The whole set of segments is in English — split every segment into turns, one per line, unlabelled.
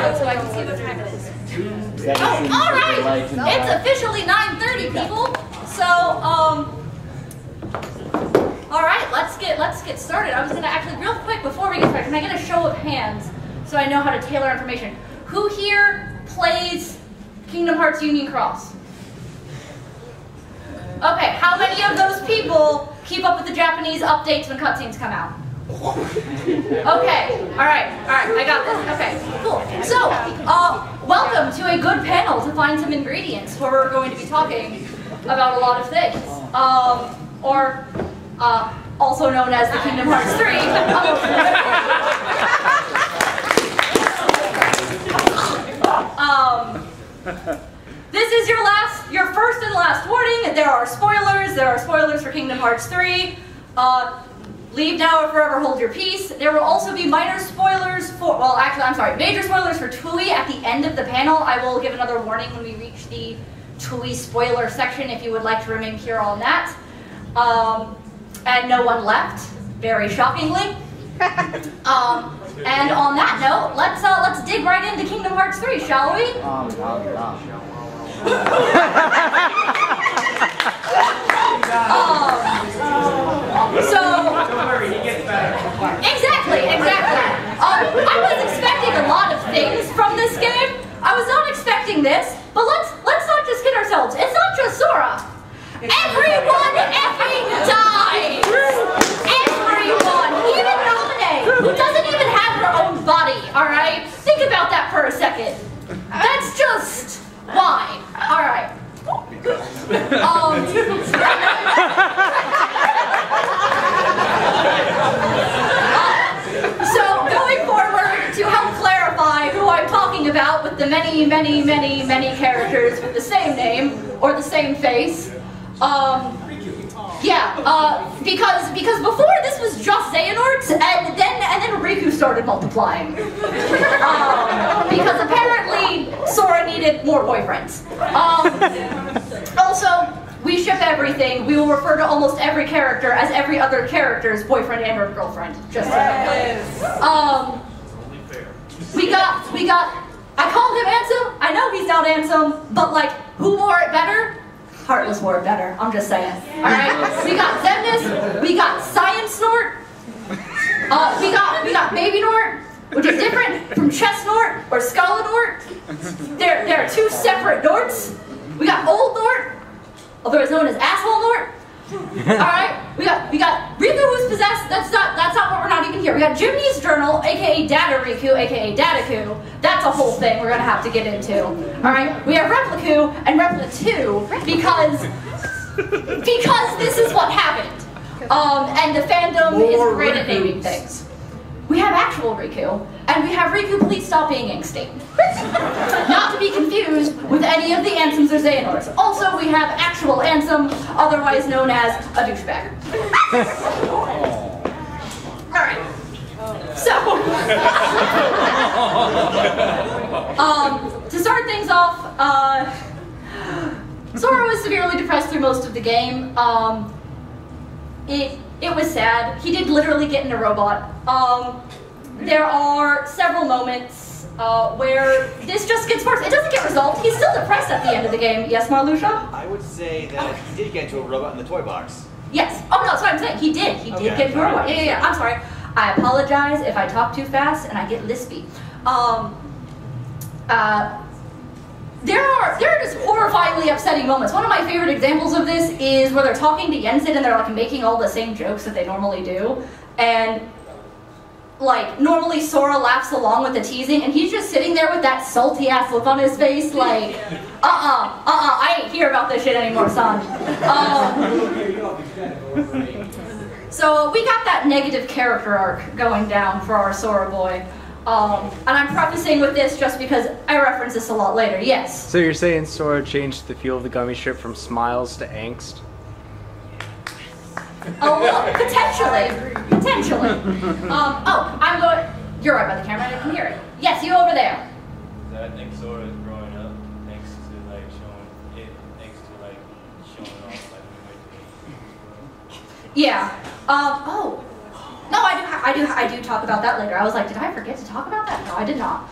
microphone so I can see what time it is. Oh, all right. It's officially 9:30, people. So, all right, let's get started. I was gonna actually, real quick before we get started, can I get a show of hands so I know how to tailor information? Who here plays Kingdom Hearts Union Cross? Okay, how many of those people keep up with the Japanese updates when cutscenes come out? Okay, all right, I got this. Okay, cool. So, welcome to a good panel to find some ingredients where we're going to be talking about a lot of things. Also known as the Kingdom Hearts 3. This is your first and last warning. There are spoilers. There are spoilers for Kingdom Hearts 3. Leave now or forever hold your peace. There will also be minor spoilers for, well, actually, I'm sorry, major spoilers for Tui at the end of the panel. I will give another warning when we reach the Tui spoiler section if you would like to remain here on that. And no one left, very shockingly. And on that note, let's dig right into Kingdom Hearts 3, shall we? Exactly. I was expecting a lot of things from this game. I was not expecting this, but let's not just kid ourselves. It's not just Sora. Everyone effing dies. Everyone, even Naminé, who doesn't even have her own body. All right, think about that for a second. That's just why. All right. So going forward, to help clarify who I'm talking about with the many characters with the same name or the same face, because before this was just Xehanort, and then Riku started multiplying. Because apparently Sora needed more boyfriends. Also, we ship everything. We will refer to almost every character as every other character's boyfriend and or girlfriend. Just so we got. I called him handsome. I know he's not handsome, but like, who wore it better? Heartless wore it better. I'm just saying. All right. We got Xemnas. We got Science Snort. We got Baby Nort, which is different from Chest Nort or Skull Nort. There are two separate Norts. We got Old Nort, otherwise known as Asshole Nort. All right. We got Riku who's possessed. That's not what we're not even here. We got Jimny's Journal, aka Data Riku, aka Dataku. That's a whole thing we're gonna have to get into. All right. We have Repliku and Repli2 because this is what happened. And the fandom is great at naming things. We have actual Riku, and we have Riku, please stop being angsty. Not to be confused with any of the Ansems or Xehanorts. Also, we have actual Ansem, otherwise known as a douchebag. Alright. So, to start things off, Sora was severely depressed through most of the game. It was sad. He did literally get in a robot. There are several moments where this just gets worse. It doesn't get resolved. He's still depressed at the end of the game. Yes, Marluxia?
I would say that he did get into a robot in the toy box.
Yes. Oh, no, that's what I'm saying. He did. He did get into a robot. Yeah. I'm sorry. I apologize if I talk too fast and I get lispy. There are just horrifyingly upsetting moments. One of my favorite examples of this is where they're talking to Yensid and they're like making all the same jokes that they normally do. And like, normally Sora laughs along with the teasing and he's just sitting there with that salty ass look on his face like, I ain't hear about this shit anymore, son. So we got that negative character arc going down for our Sora boy. And I'm prefacing with this just because I reference this a lot later, yes.
So you're saying Sora changed the feel of the gummy strip from smiles to angst?
Oh, well, potentially. I'm going, you're right by the camera, I can hear it. Yes, you over there.
I think Sora is growing up thanks to showing off like
Yeah. No, I do talk about that later. I was like, did I forget to talk about that? No, I did not.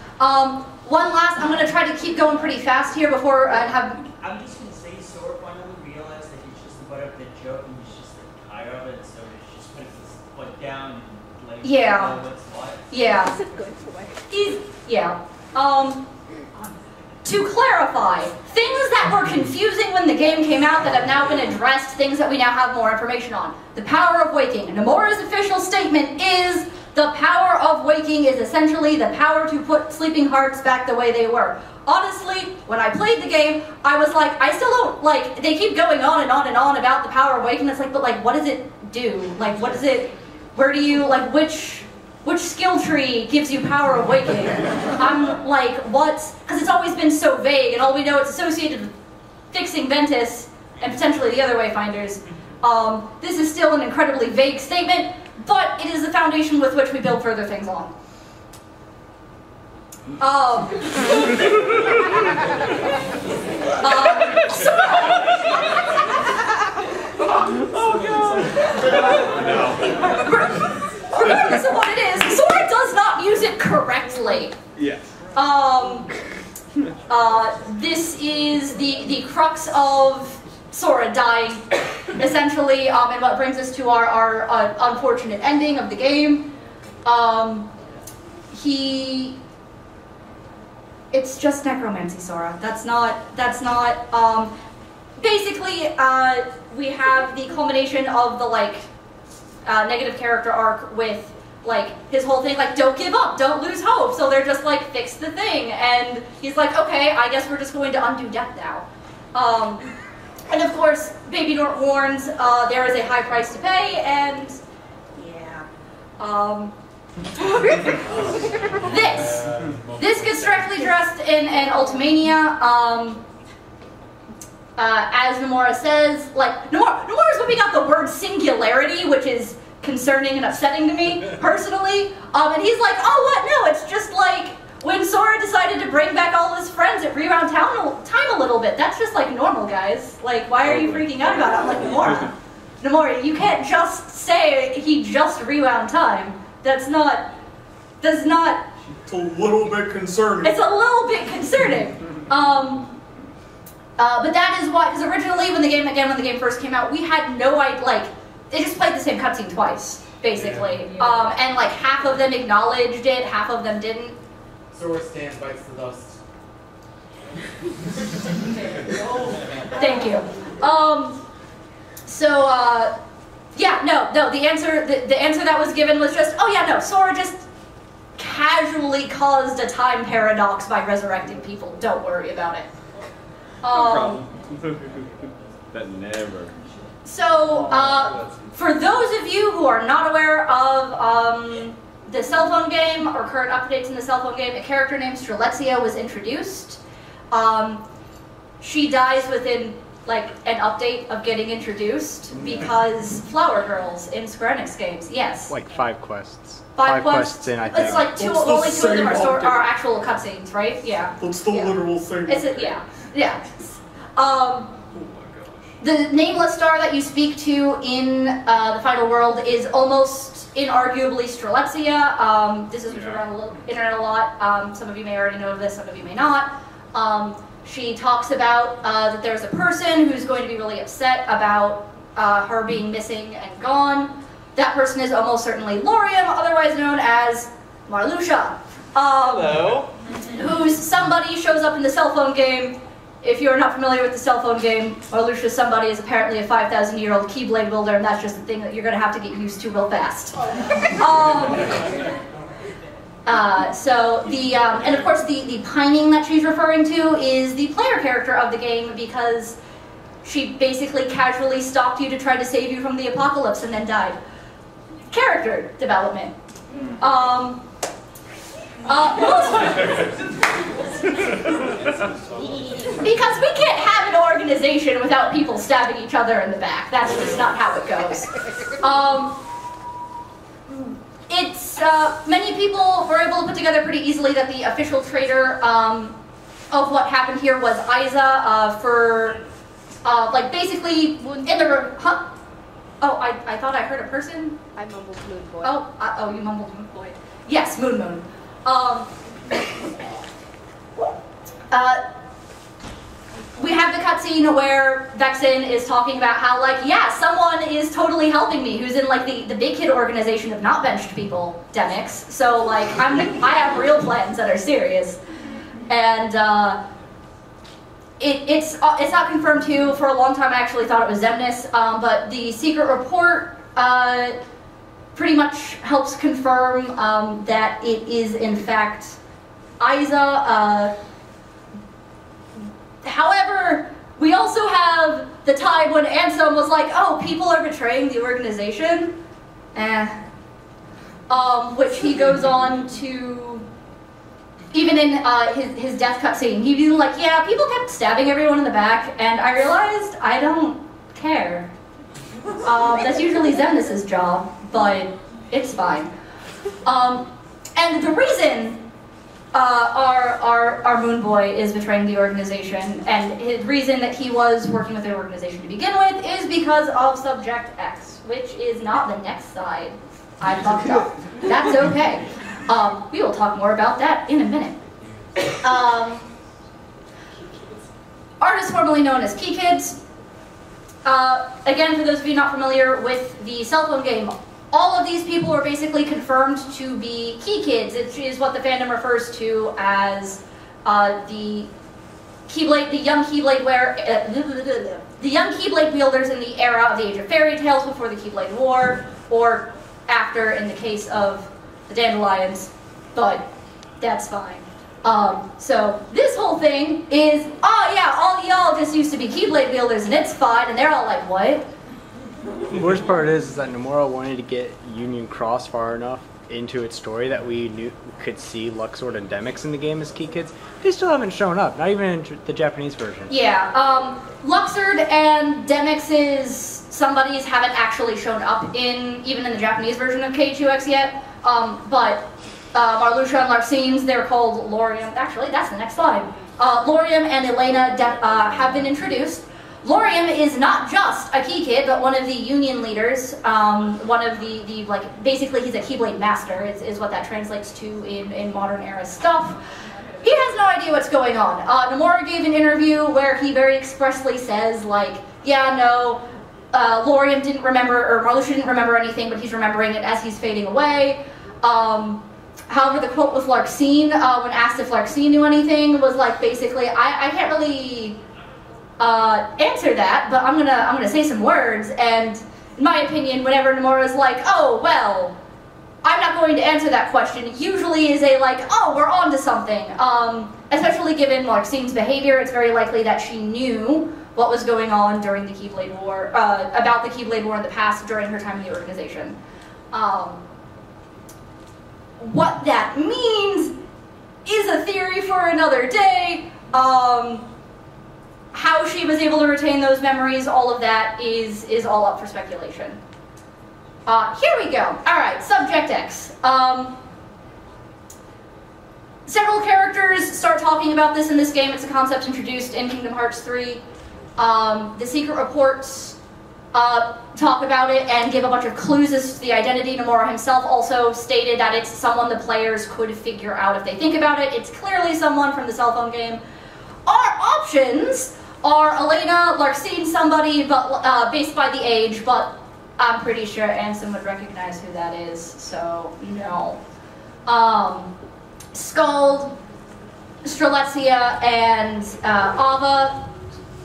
one last, I'm going to try to keep going pretty fast here before I have...
I'm just going to say Sora finally realized that he's just about up the joke and he's just like tired of it, so he's just putting his foot down and like,
yeah.
what's what.
Yeah. He's, yeah. To clarify, things that were confusing when the game came out that have now been addressed, things that we now have more information on. The power of waking. Nomura's official statement is the power of waking is essentially the power to put sleeping hearts back the way they were. Honestly, when I played the game, I was like, I still don't, like, they keep going on and on and on about the power of waking. It's like, but like, what does it do? Like, what does it, where do you, like, which skill tree gives you power of waking? I'm like, what? Because it's always been so vague, and all we know it's associated with fixing Ventus and potentially the other Wayfinders. This is still an incredibly vague statement, but it is the foundation with which we build further things on. Regardless of what it is, Sora does not use it correctly.
Yes.
This is the crux of Sora dying, essentially, and what brings us to our unfortunate ending of the game. It's just necromancy, Sora. That's not, basically, we have the culmination of the, like, negative character arc with, like, his whole thing, like, don't give up, don't lose hope, so they're just like, fix the thing, and he's like, okay, I guess we're just going to undo death now. And of course, Baby Nort warns there is a high price to pay, and, yeah. This gets directly addressed in Ultimania. As Nomura says, like, Nomura's whipping out the word singularity, which is concerning and upsetting to me, personally. And he's like, oh, what? No, it's just like when Sora decided to bring back all his friends at Rewound Time a little bit. That's just like normal, guys. Like, why are you freaking out about it? I'm like, Nomura, you can't just say he just rewound time. That's not...
It's a little bit concerning.
It's a little bit concerning. But that is why, because originally when the game first came out, we had no idea, like, they just played the same cutscene twice, basically.
Yeah.
And like half of them acknowledged it, half of them didn't.
Sora stands bites the dust.
Thank you. Yeah, no, the answer that was given was just, oh yeah, no, Sora just casually caused a time paradox by resurrecting people. Don't worry about it.
No problem. That never.
So, for those of you who are not aware of the cell phone game or current updates in the cell phone game, a character named Strelexia was introduced. She dies within like an update of getting introduced because Flower Girls in Square Enix games, yes.
Like 5 quests.
5 quests
in, I think.
It's like only 2 of them are actual cutscenes, right? Yeah.
That's the literal thing.
Yeah. The nameless star that you speak to in the final world is almost inarguably Strelexia. This has been around the internet a lot. Some of you may already know this, some of you may not. She talks about that there's a person who's going to be really upset about her being missing and gone. That person is almost certainly Lorium, otherwise known as Marluxia.
Hello.
Who's somebody shows up in the cell phone game. If you're not familiar with the cell phone game, Marluxia somebody is apparently a 5,000-year-old Keyblade builder, and that's just the thing that you're going to have to get used to real fast. And of course the pining that she's referring to is the player character of the game, because she basically casually stalked you to try to save you from the apocalypse and then died. Character development. Because we can't have an organization without people stabbing each other in the back. That's just not how it goes. Many people were able to put together pretty easily that the official traitor of what happened here was Isa like basically in the room. Huh? Oh, I thought I heard a person.
I mumbled Moon Boy.
Oh, you mumbled Moon Boy. Yes, Moon. we have the cutscene where Vexen is talking about how, like, yeah, someone is totally helping me who's in, like, the big kid organization of not benched people, Demix. So, like, I have real plans that are serious. And, it's not confirmed too. For a long time I actually thought it was Xemnas, but the secret report pretty much helps confirm that it is in fact Isa. However, we also have the time when Ansem was like, oh, people are betraying the organization. Which he goes on to, even in his death cutscene, he'd be like, yeah, people kept stabbing everyone in the back, and I realized I don't care. That's usually Xemnas' job, but it's fine. And the reason our Moon Boy is betraying the organization, and his reason that he was working with the organization to begin with, is because of Subject X, which is not the next side. I fucked up. That's okay. We will talk more about that in a minute. Artists formerly known as Key Kids. Again, for those of you not familiar with the cell phone game, all of these people are basically confirmed to be Key Kids. It is what the fandom refers to as the young Keyblade wielders in the era of the Age of Fairy Tales, before the Keyblade War, or after in the case of the Dandelions, but that's fine. So this whole thing is, oh yeah, all y'all just used to be Keyblade wielders and it's fine, and they're all like, what?
The worst part is that Nomura wanted to get Union Cross far enough into its story that we could see Luxord and Demix in the game as Key Kids. They still haven't shown up, not even in the Japanese version.
Yeah, Luxord and Demix's somebodies haven't actually shown up even in the Japanese version of K2X yet, but Marluxia and Larxene's, they're called Laurium. Actually, that's the next slide. Laurium and Elena have been introduced. Laurium is not just a Key Kid, but one of the Union leaders, one of the like, basically he's a Keyblade master, is what that translates to in modern era stuff. He has no idea what's going on. Nomura gave an interview where he very expressly says, like, yeah, no, Laurium didn't remember, or Marluxia didn't remember anything, but he's remembering it as he's fading away. However, the quote with Larxene, when asked if Larxene knew anything, was like, basically, I can't really answer that, but I'm gonna say some words. And in my opinion, whenever Nomura's like, oh well, I'm not going to answer that question, usually is a like, oh, we're on to something. Especially given Larxene's behavior, it's very likely that she knew what was going on during the Keyblade War, about the Keyblade War in the past during her time in the organization. What that means is a theory for another day. How she was able to retain those memories, all of that is all up for speculation. Here we go. Alright, Subject X. Several characters start talking about this in this game. It's a concept introduced in Kingdom Hearts 3. The secret reports talk about it and give a bunch of clues as to the identity. Nomura himself also stated that it's someone the players could figure out if they think about it. It's clearly someone from the cell phone game. Our options are Elena, Larxene, somebody, but based by the age, but I'm pretty sure Ansem would recognize who that is, so no. Skuld, Strelitzia, and Ava.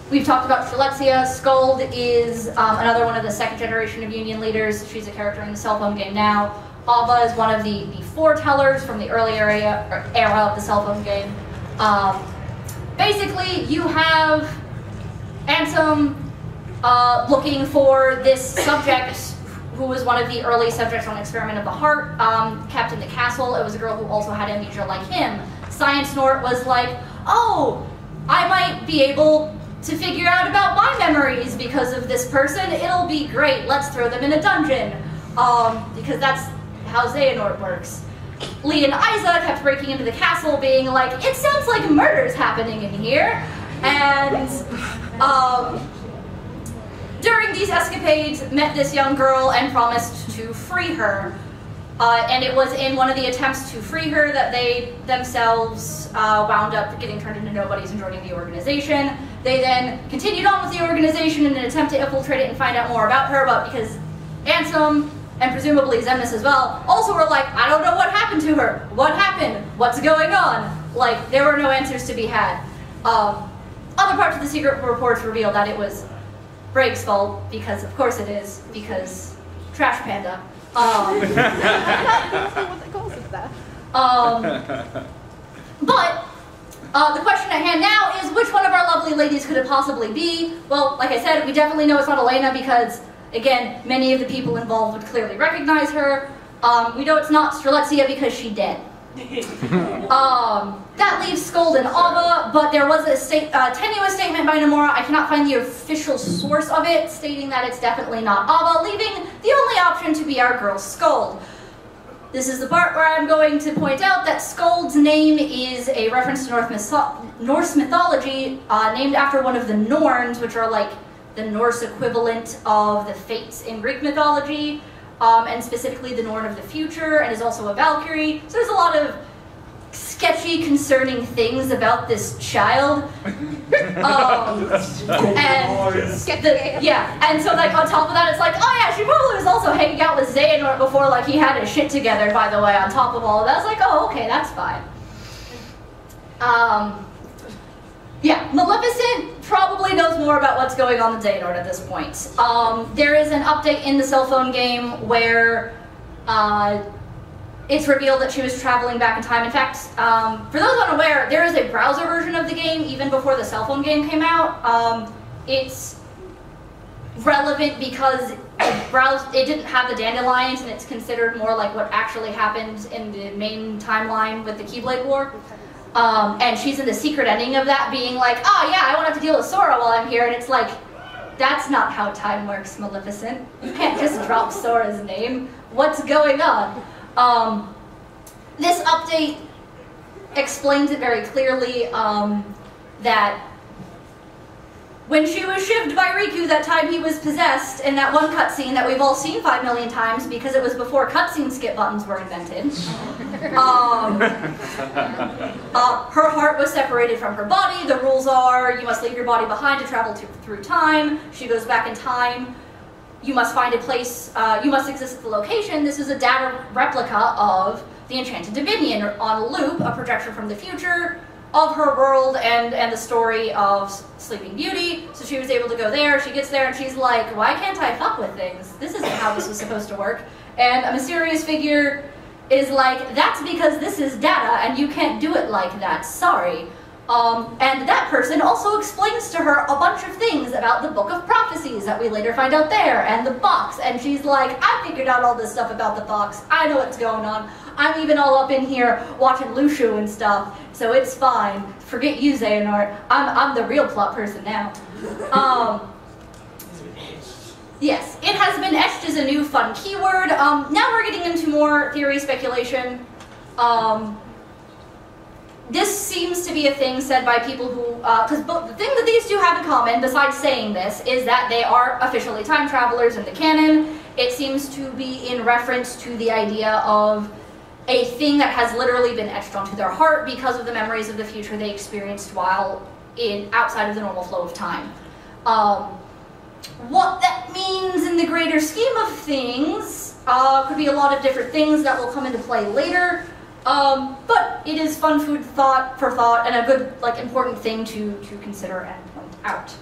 We've talked about Strelitzia. Skuld is another one of the second generation of Union leaders. She's a character in the cell phone game now. Ava is one of the foretellers from the early era of the cell phone game. Basically, you have Ansem looking for this subject who was one of the early subjects on Experiment of the Heart, kept in the castle. It was a girl who also had amnesia like him. Science Nort was like, oh, I might be able to figure out about my memories because of this person. It'll be great. Let's throw them in a dungeon. Because that's how Xehanort works. Lee and Isa kept breaking into the castle being like, it sounds like murder's happening in here. And during these escapades, met this young girl and promised to free her. And it was in one of the attempts to free her that they themselves wound up getting turned into nobodies and joining the organization. They then continued on with the organization in an attempt to infiltrate it and find out more about her, but because Ansem, and presumably Xemnas as well, also were like, I don't know what happened to her. What happened? What's going on? Like, there were no answers to be had. Other parts of the secret reports revealed that it was Brake's fault, because of course it is, because Trash Panda. But the question at hand now is, which one of our lovely ladies could it possibly be? Well, like I said, we definitely know it's not Elena because, again, many of the people involved would clearly recognize her. We know it's not Strelitzia because she's dead. That leaves Scold and Ava, but there was a tenuous statement by Nomura, I cannot find the official source of it, stating that it's definitely not Ava, leaving the only option to be our girl Scold. This is the part where I'm going to point out that Scold's name is a reference to Norse mythology, named after one of the Norns, which are like the Norse equivalent of the Fates in Greek mythology. And specifically the Norn of the future, and is also a Valkyrie. So there's a lot of sketchy, concerning things about this child. And so like on top of that, it's like, oh yeah, she probably was also hanging out with Xehanort before like he had his shit together, by the way, on top of all of that. I was like, oh, okay, that's fine. Yeah, Maleficent probably knows more about what's going on than Xehanort at this point. There is an update in the cell phone game where it's revealed that she was traveling back in time. In fact, for those unaware, there is a browser version of the game even before the cell phone game came out. It's relevant because it didn't have the dandelions, and it's considered more like what actually happened in the main timeline with the Keyblade War. And she's in the secret ending of that being like, oh yeah, I won't have to deal with Sora while I'm here, and it's like, that's not how time works, Maleficent. You can't just drop Sora's name. What's going on? This update explains it very clearly, that when she was shivved by Riku that time he was possessed in that one cutscene that we've all seen 5 million times because it was before cutscene skip buttons were invented. Her heart was separated from her body. The rules are you must leave your body behind to travel through time. She goes back in time. You must find a place, you must exist at the location. This is a data replica of the Enchanted Dominion on a loop, a projection from the future of her world and the story of Sleeping Beauty. So she was able to go there. She gets there and she's like, why can't I fuck with things? This isn't how this was supposed to work. And a mysterious figure is like, that's because this is data and you can't do it like that, sorry. And that person also explains to her a bunch of things about the Book of Prophecies that we later find out there, and the box, and she's like, I figured out all this stuff about the box, I know what's going on. I'm even all up in here watching Lushu and stuff, so it's fine. Forget you, Xehanort. I'm the real plot person now. Yes, it has been etched as a new fun keyword. Now we're getting into more theory speculation. This seems to be a thing said by people who, because the thing that these two have in common, besides saying this, is that they are officially time travelers in the canon. It seems to be in reference to the idea of a thing that has literally been etched onto their heart because of the memories of the future they experienced while outside of the normal flow of time. What that means in the greater scheme of things could be a lot of different things that will come into play later. But it is fun food for thought and a good, like, important thing to consider and point out.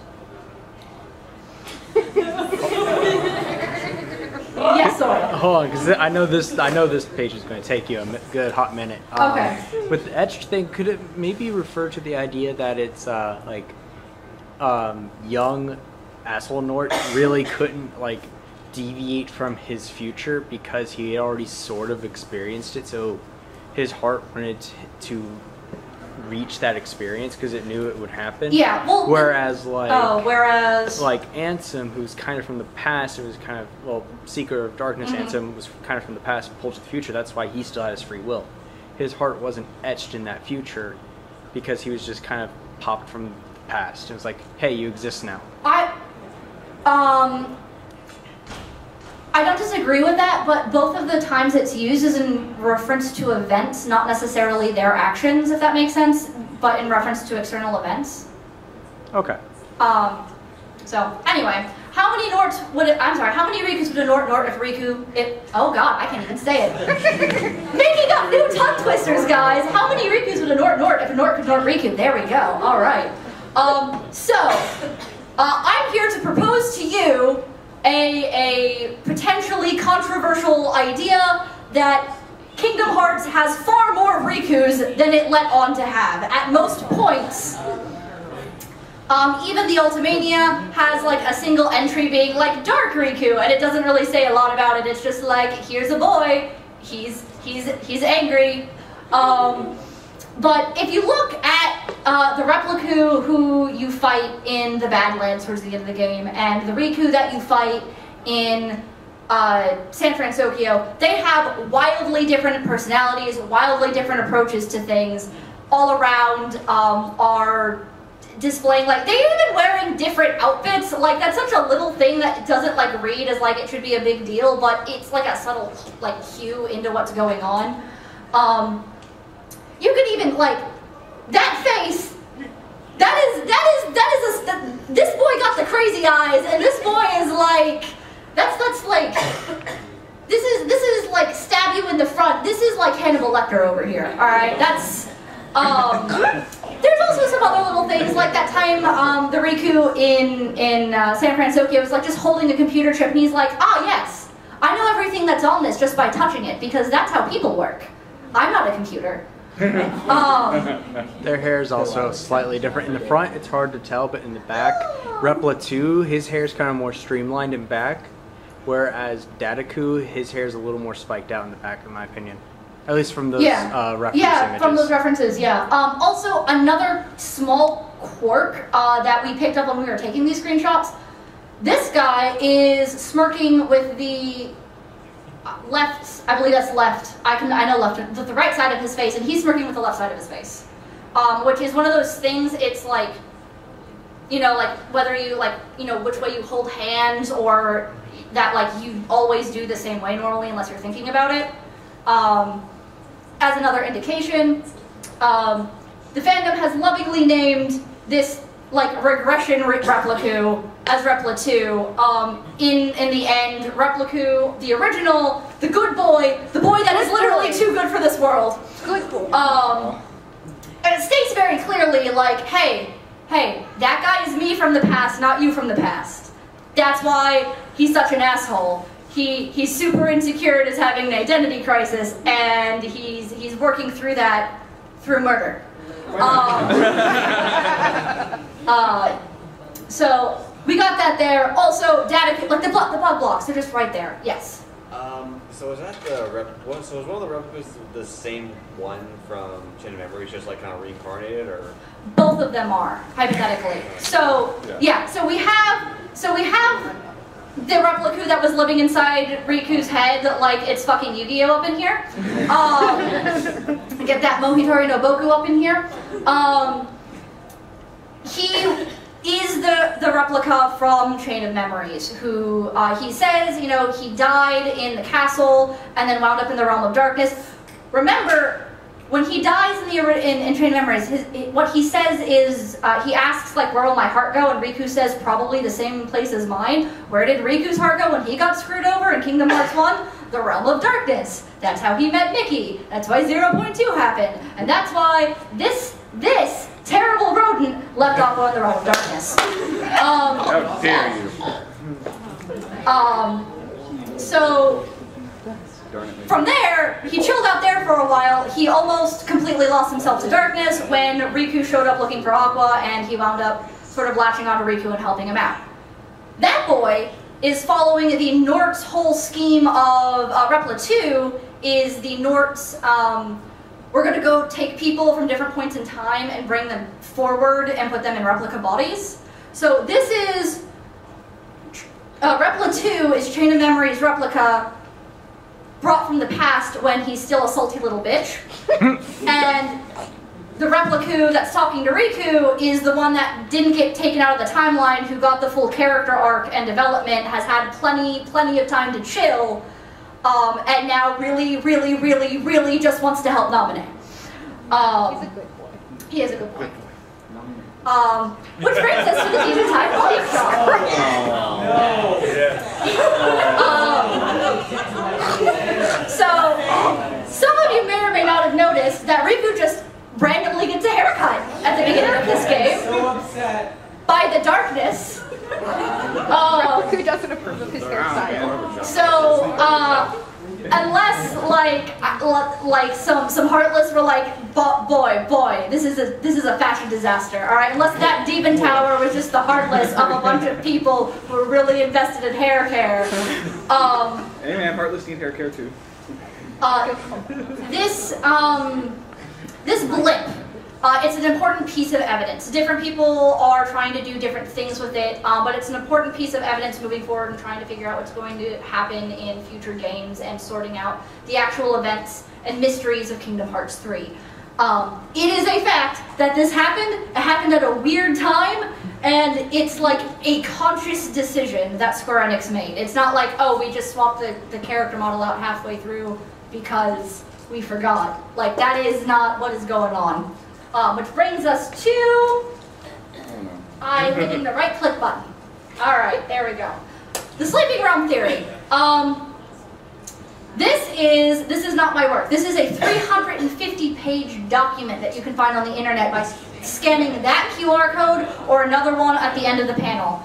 Yes, Sora.
Hold on, because I know this page is going to take you a good hot minute.
Okay.
With the etched thing, could it maybe refer to the idea that it's young Asselnort really couldn't like deviate from his future because he had already sort of experienced it, so his heart wanted to reach that experience because it knew it would happen.
Yeah. Well.
Whereas
like
Ansem, who's kind of from the past, it was kind of Seeker of Darkness. Ansem was kind of from the past, pulled to the future. That's why he still had his free will. His heart wasn't etched in that future because he was just kind of popped from the past. It was like, hey, you exist now.
I I don't disagree with that, but both of the times it's used is in reference to events, not necessarily their actions, if that makes sense, but in reference to external events.
Okay.
So anyway, how many Norts would it, I'm sorry, how many Rikus would a Nort if Riku, oh god, I can't even say it. Making up new tongue twisters, guys. How many Rikus would a Nort if a Nort could Nort Riku? There we go, alright. I'm here to propose to you a potentially controversial idea that Kingdom Hearts has far more Rikus than it let on to have. At most points, even the Ultimania has like a single entry being like Dark Riku, and it doesn't really say a lot about it. It's just like, here's a boy, he's angry. But if you look at the Repliku who you fight in the Badlands towards the end of the game, and the Riku that you fight in San Francisco, they have wildly different personalities, wildly different approaches to things, all around are displaying, like, they're even wearing different outfits. Like, that's such a little thing that doesn't like read as like it should be a big deal, but it's like a subtle like cue into what's going on. You could even, like, that face, this boy got the crazy eyes, and this boy is like, that's like, this is like stab you in the front. This is like Hannibal Lecter over here, alright? That's, there's also some other little things, like that time, the Riku in San Francisco was like just holding a computer chip, and he's like, ah, yes, I know everything that's on this just by touching it, because that's how people work. I'm not a computer.
Their hair is also slightly different. In the front, it's hard to tell, but in the back, Repla 2, his hair is kind of more streamlined in back, whereas Dadaku, his hair is a little more spiked out in the back, in my opinion. At least from those reference images.
From those references, yeah. Also, another small quirk that we picked up when we were taking these screenshots, this guy is smirking with the left, I believe that's left, I know left, the right side of his face, and he's smirking with the left side of his face. Which is one of those things, it's like, you know, like whether you, like, you know, which way you hold hands, or that, like, you always do the same way normally unless you're thinking about it. As another indication, the fandom has lovingly named this, like, regression Repliku as Repla 2. In the end, Repliku, the original, the good boy, the boy that is literally too good for this world.
Good boy.
And it states very clearly, like, hey, that guy is me from the past, not you from the past. That's why he's such an asshole. He's super insecure and is having an identity crisis, and he's working through that through murder. So we got that there. Also, data, like the blood blocks, they're just right there. Yes.
So is that so is one of the replicas the same one from Chain of Memories, just like kind of reincarnated, or?
Both of them are, hypothetically. So yeah, so we have the Repliku that was living inside Riku's head, like it's fucking Yu-Gi-Oh up in here. Get that Mohitori no Boku up in here. He is the replica from Chain of Memories, who he says, you know, he died in the castle and then wound up in the realm of darkness. Remember, when he dies in Chain of Memories, what he says is, he asks, like, where will my heart go? And Riku says, probably the same place as mine. Where did Riku's heart go when he got screwed over in Kingdom Hearts 1? The realm of darkness. That's how he met Mickey. That's why 0.2 happened. And that's why this terrible rodent left off on the realm of darkness.
How dare you?
So from there, he chilled out there for a while. He almost completely lost himself to darkness when Riku showed up looking for Aqua, and he wound up sort of latching onto Riku and helping him out. That boy is following the Nort's whole scheme of Repla 2, is the Nort's, we're going to go take people from different points in time and bring them forward and put them in replica bodies. So this is, Repla 2 is Chain of Memories replica brought from the past when he's still a salty little bitch. And the Repliku that's talking to Riku is the one that didn't get taken out of the timeline, who got the full character arc and development, has had plenty of time to chill, and now really just wants to help Naminé.
He's a good boy.
He is a good boy. Which brings us to the Demon Time Body Shop. So, some of you may or may not have noticed that Riku just randomly gets a haircut at the beginning of this game.
So upset.
By the darkness.
Who doesn't approve of his hairstyle?
So, unless like some heartless were like, boy, this is a fashion disaster. All right, unless that demon tower was just the heartless of a bunch of people who were really invested in hair care.
Hey man, heartless need hair care too.
This blip. It's an important piece of evidence. Different people are trying to do different things with it, but it's an important piece of evidence moving forward and trying to figure out what's going to happen in future games and sorting out the actual events and mysteries of Kingdom Hearts 3. It is a fact that this happened. It happened at a weird time, and it's like a conscious decision that Square Enix made. It's not like, oh, we just swapped the character model out halfway through because we forgot. Like, that is not what is going on. Which brings us to, I'm hitting the right click button. All right, there we go. The sleeping realm theory. This is not my work. This is a 350-page document that you can find on the internet by scanning that QR code or another one at the end of the panel.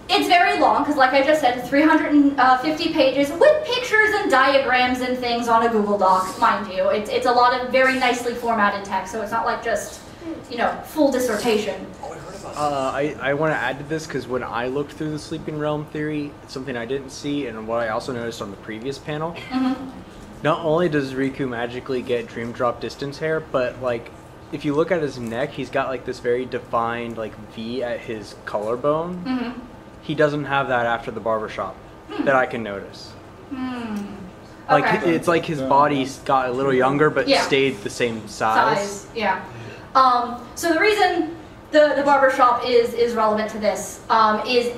It's very long, because like I just said, 350 pages with pictures and diagrams and things on a Google Doc, mind you. It's a lot of very nicely formatted text, so it's not like just, you know, full dissertation.
I want to add to this, because when I looked through the Sleeping Realm theory, it's something I didn't see, and what I also noticed on the previous panel. Not only does Riku magically get Dream Drop Distance hair, but like, if you look at his neck, he's got like this very defined like V at his collarbone. He doesn't have that after the barbershop that I can notice. Like,
Okay.
it's like his body's got a little younger, but stayed the same size.
Yeah. So the reason the barbershop is relevant to this is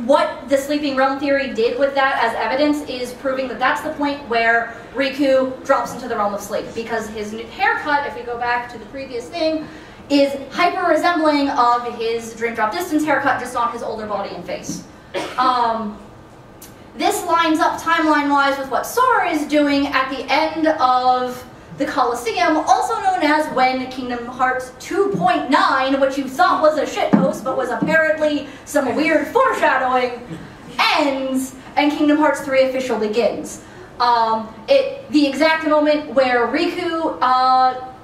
what the Sleeping Realm theory did with that as evidence is proving that that's the point where Riku drops into the realm of sleep, because his haircut, if we go back to the previous thing, is hyper-resembling of his Dream Drop Distance haircut, just on his older body and face. This lines up timeline-wise with what Sora is doing at the end of the Colosseum, also known as when Kingdom Hearts 2.9, which you thought was a shitpost, but was apparently some weird foreshadowing, ends, and Kingdom Hearts 3 officially begins. The exact moment where Riku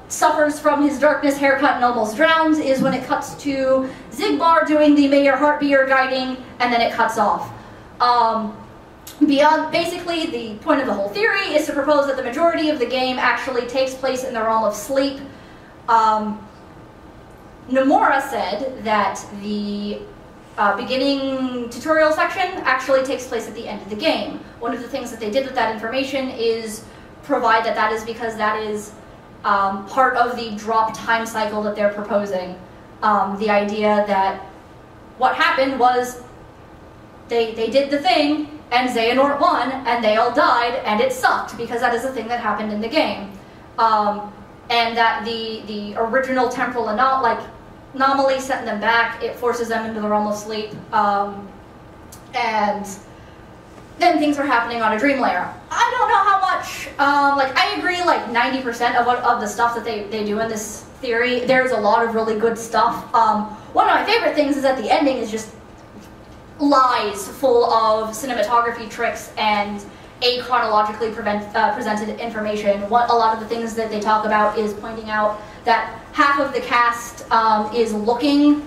suffers from his darkness haircut and almost drowns is when it cuts to Zigbar doing the May Your Heart Be Your guiding, and then it cuts off. Basically, the point of the whole theory is to propose that the majority of the game actually takes place in the realm of sleep. Nomura said that the beginning tutorial section actually takes place at the end of the game. One of the things that they did with that information is provide that is because that is part of the drop time cycle that they're proposing. The idea that what happened was they did the thing, and Xehanort won, and they all died, and it sucked, because that is a thing that happened in the game. And that the original temporal anomaly sent them back, it forces them into the realm of sleep, and then things are happening on a dream layer. I don't know how much, I agree like 90% of the stuff that they do in this theory. There's a lot of really good stuff. One of my favorite things is that the ending is just lies full of cinematography tricks and achronologically presented information. What a lot of the things that they talk about is pointing out that half of the cast is looking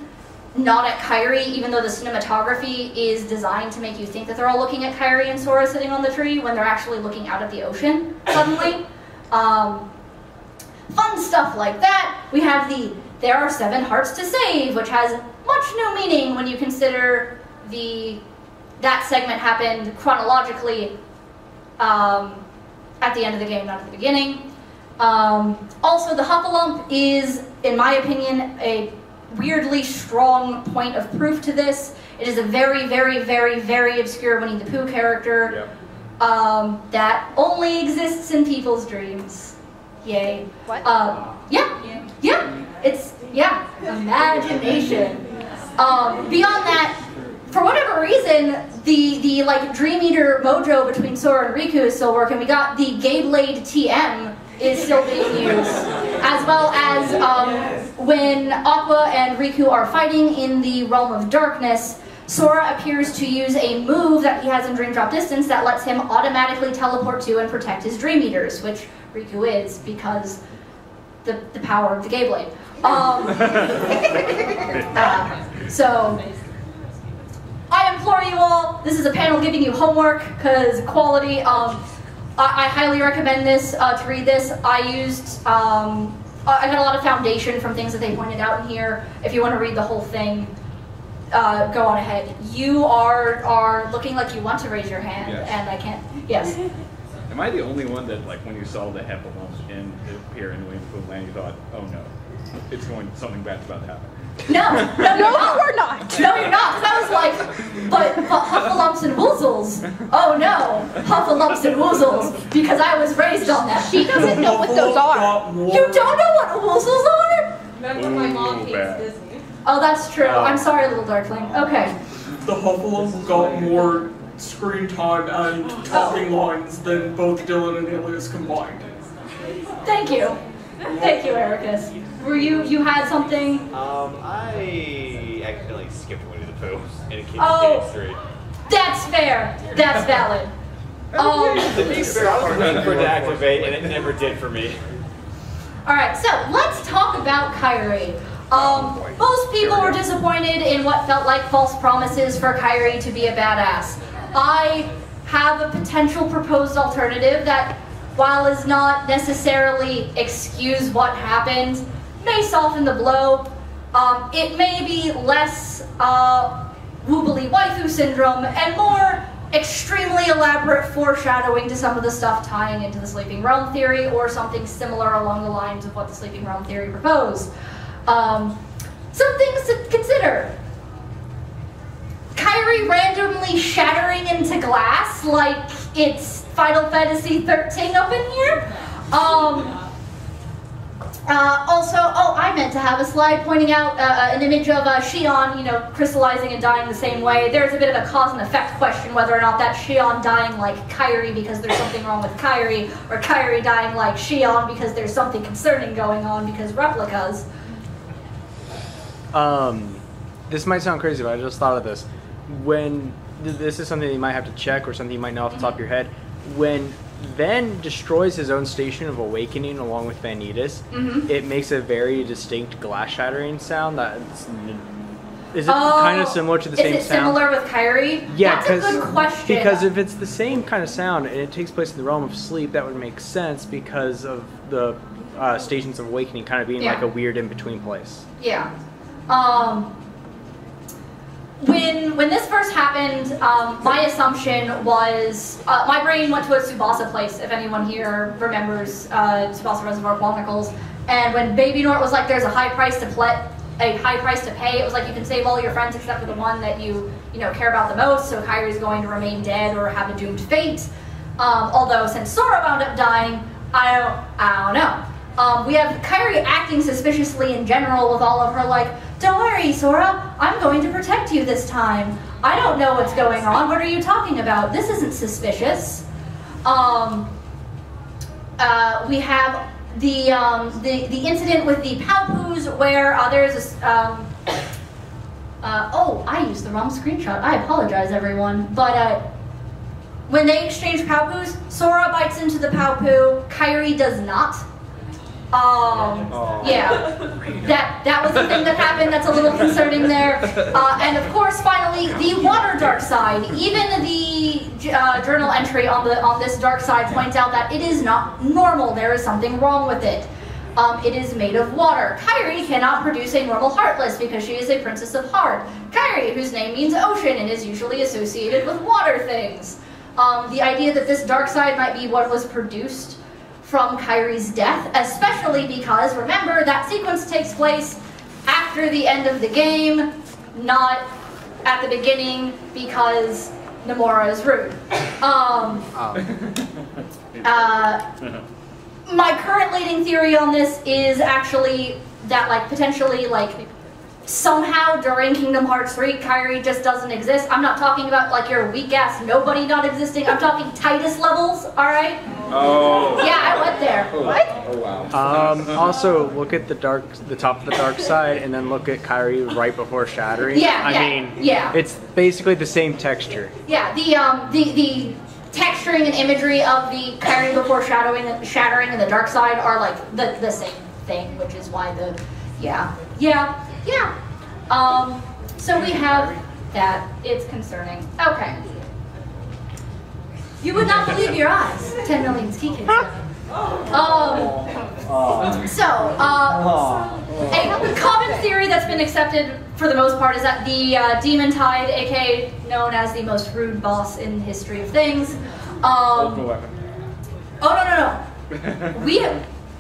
not at Kairi, even though the cinematography is designed to make you think that they're all looking at Kairi and Sora sitting on the tree when they're actually looking out at the ocean suddenly. Fun stuff like that. We have There Are 7 Hearts to Save, which has much no meaning when you consider that segment happened chronologically at the end of the game, not at the beginning. Also, the Huffalump is, in my opinion, a weirdly strong point of proof to this. It is a very, very, very, very obscure Winnie the Pooh character that only exists in people's dreams. Yay.
What?
Yeah. It's, imagination. Beyond that, for whatever reason, the like Dream Eater mojo between Sora and Riku is still working. We got the Gayblade TM is still being used, as well as when Aqua and Riku are fighting in the Realm of Darkness, Sora appears to use a move that he has in Dream Drop Distance that lets him automatically teleport to and protect his Dream Eaters, which Riku is because the power of the Gayblade. So, I implore you all, this is a panel giving you homework, because quality, I highly recommend this, to read this. I got a lot of foundation from things that they pointed out in here. If you want to read the whole thing, go on ahead. You are looking like you want to raise your hand, and I can't, yes.
Am I the only one that, like, when you saw the Heffalumps appear in Winnie the Pooh land, you thought, oh no, something bad's about to happen?
No,
we're not.
No, you're not, because I was like, but Huffalumps and Woozles. Oh no, Huffalumps and Woozles, because I was raised on that.
She doesn't know what those are.
You don't know what Woozles are?
Remember my mom hates Disney.
Oh, that's true. I'm sorry, little Darkling. Okay.
The Huffalump got more screen time and talking lines than both Dylan and Alias combined.
Thank you. Thank you, Ericus. You had something?
I accidentally skipped Winnie the Pooh and it came
Oh.
to 3.
That's fair. That's valid.
To be fair, I was waiting for it to activate and it never did for me.
Alright, so let's talk about Kyrie. Most people were disappointed in what felt like false promises for Kyrie to be a badass. I have a potential proposed alternative that, while is not necessarily excuse what happened, may soften the blow. It may be less woobly waifu syndrome and more extremely elaborate foreshadowing to some of the stuff tying into the Sleeping Realm theory, or something similar along the lines of what the Sleeping Realm theory proposed. Some things to consider. Kyrie randomly shattering into glass like it's Final Fantasy 13 up in here. Also, I meant to have a slide pointing out an image of Shion, crystallizing and dying the same way. There's a bit of a cause and effect question whether or not that's Shion dying like Kyrie because there's something wrong with Kyrie, or Kyrie dying like Shion because there's something concerning going on because replicas.
This might sound crazy, but I just thought of this. When this is something you might have to check, or something you might know off the top of your head, when Ven destroys his own Station of Awakening along with Vanitas, it makes a very distinct glass shattering sound. Is it kind of similar to the same sound?
Is it similar with Kyrie?
Yeah,
that's a good question.
Because if it's the same kind of sound and it takes place in the realm of sleep, that would make sense because of the Stations of Awakening kind of being like a weird in-between place.
Yeah. When this first happened, my assumption was, my brain went to a Tsubasa place, if anyone here remembers Tsubasa Reservoir Chronicles, and when Baby Nort was like, there's a high price to pay, it was like you can save all your friends except for the one that you care about the most, so Kyrie's going to remain dead or have a doomed fate. Although since Sora wound up dying, I don't know. We have Kyrie acting suspiciously in general with all of her like, don't worry, Sora, I'm going to protect you this time. I don't know what's going on. What are you talking about? This isn't suspicious. We have the incident with the Palpoos where there's a... oh, I used the wrong screenshot. I apologize, everyone. But when they exchange Palpoos, Sora bites into the Palpoo. Kyrie does not. Yeah, that was the thing that happened. That's a little concerning there. And of course, finally, the water dark side. Even the journal entry on this dark side points out that it is not normal. There is something wrong with it. It is made of water. Kyrie cannot produce a normal Heartless because she is a princess of heart. Kyrie, whose name means ocean and is usually associated with water things. The idea that this dark side might be what was produced from Kairi's death, especially because, remember, that sequence takes place after the end of the game, not at the beginning, because Nomura is rude. My current leading theory on this is actually that, like, potentially, like, somehow during Kingdom Hearts 3, Kairi just doesn't exist. I'm not talking about, like, your weak-ass nobody not existing. I'm talking Titus levels, alright?
Oh.
Yeah, I went there.
Oh,
What?
Oh, wow.
Also, look at the top of the dark side, and then look at Kairi right before shattering.
Yeah,
I
yeah,
mean,
yeah.
it's basically the same texture.
Yeah, the texturing and imagery of the Kairi before shattering and the dark side are, like, the same thing, which is why the, yeah. So we have that. It's concerning. Okay. You would not believe your eyes. 10 million ski kids. A common theory that's been accepted for the most part is that the Demon Tide, aka known as the most rude boss in the history of things. Oh no.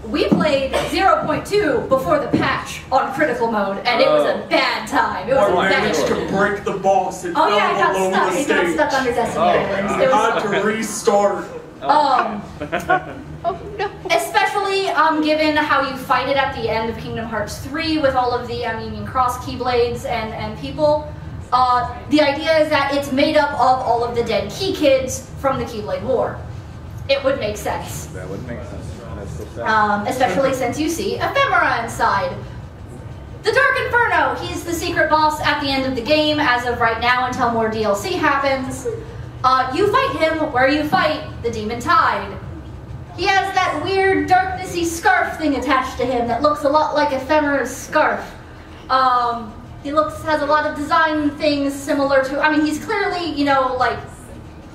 We played 0.2 before the patch on critical mode, and it was a bad time. It was
I
a bad
managed to break the boss. It
Oh yeah,
fell all over the
it got
stage.
stuck under Destiny Islands. It
I
was,
had to restart.
Oh no.
especially given how you fight it at the end of Kingdom Hearts 3 with all of the Union Cross Keyblades and people. The idea is that it's made up of all of the dead Key Kids from the Keyblade War. It would make sense.
That would make sense. That's so sad.
Especially since you see Ephemera inside. The Dark Inferno, he's the secret boss at the end of the game as of right now until more DLC happens. You fight him where you fight the Demon Tide. He has that weird darknessy scarf thing attached to him that looks a lot like Ephemera's scarf. He has a lot of design things similar to, I mean, he's clearly, you know, like,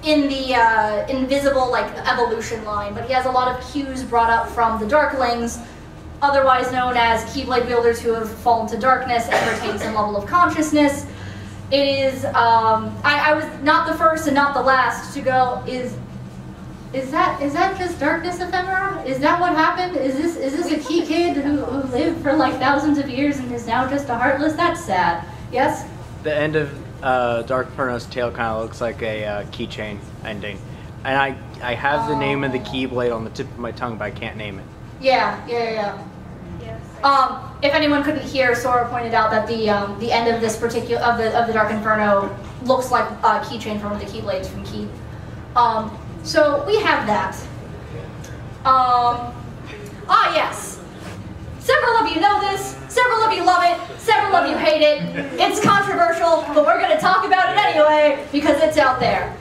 in the invisible, like, evolution line, but he has a lot of cues brought up from the Darklings, otherwise known as Keyblade wielders who have fallen to darkness and retain some level of consciousness. It is, I was not the first and not the last to go, is that just darkness ephemera? Is that what happened? Is this a Key Kid who lived for like thousands of years and is now just a heartless? That's sad. Yes?
The end of Dark Inferno's tail kind of looks like a keychain ending. And I have the name of the Keyblade on the tip of my tongue, but I can't name it.
Yeah. If anyone couldn't hear, Sora pointed out that the end of this particular of the Dark Inferno looks like a keychain from one of the Keyblades from Key. So we have that. Yes. Several of you know this. Several of you love it. Several of you hate it. It's controversial, but we're going to talk about it anyway because it's out there.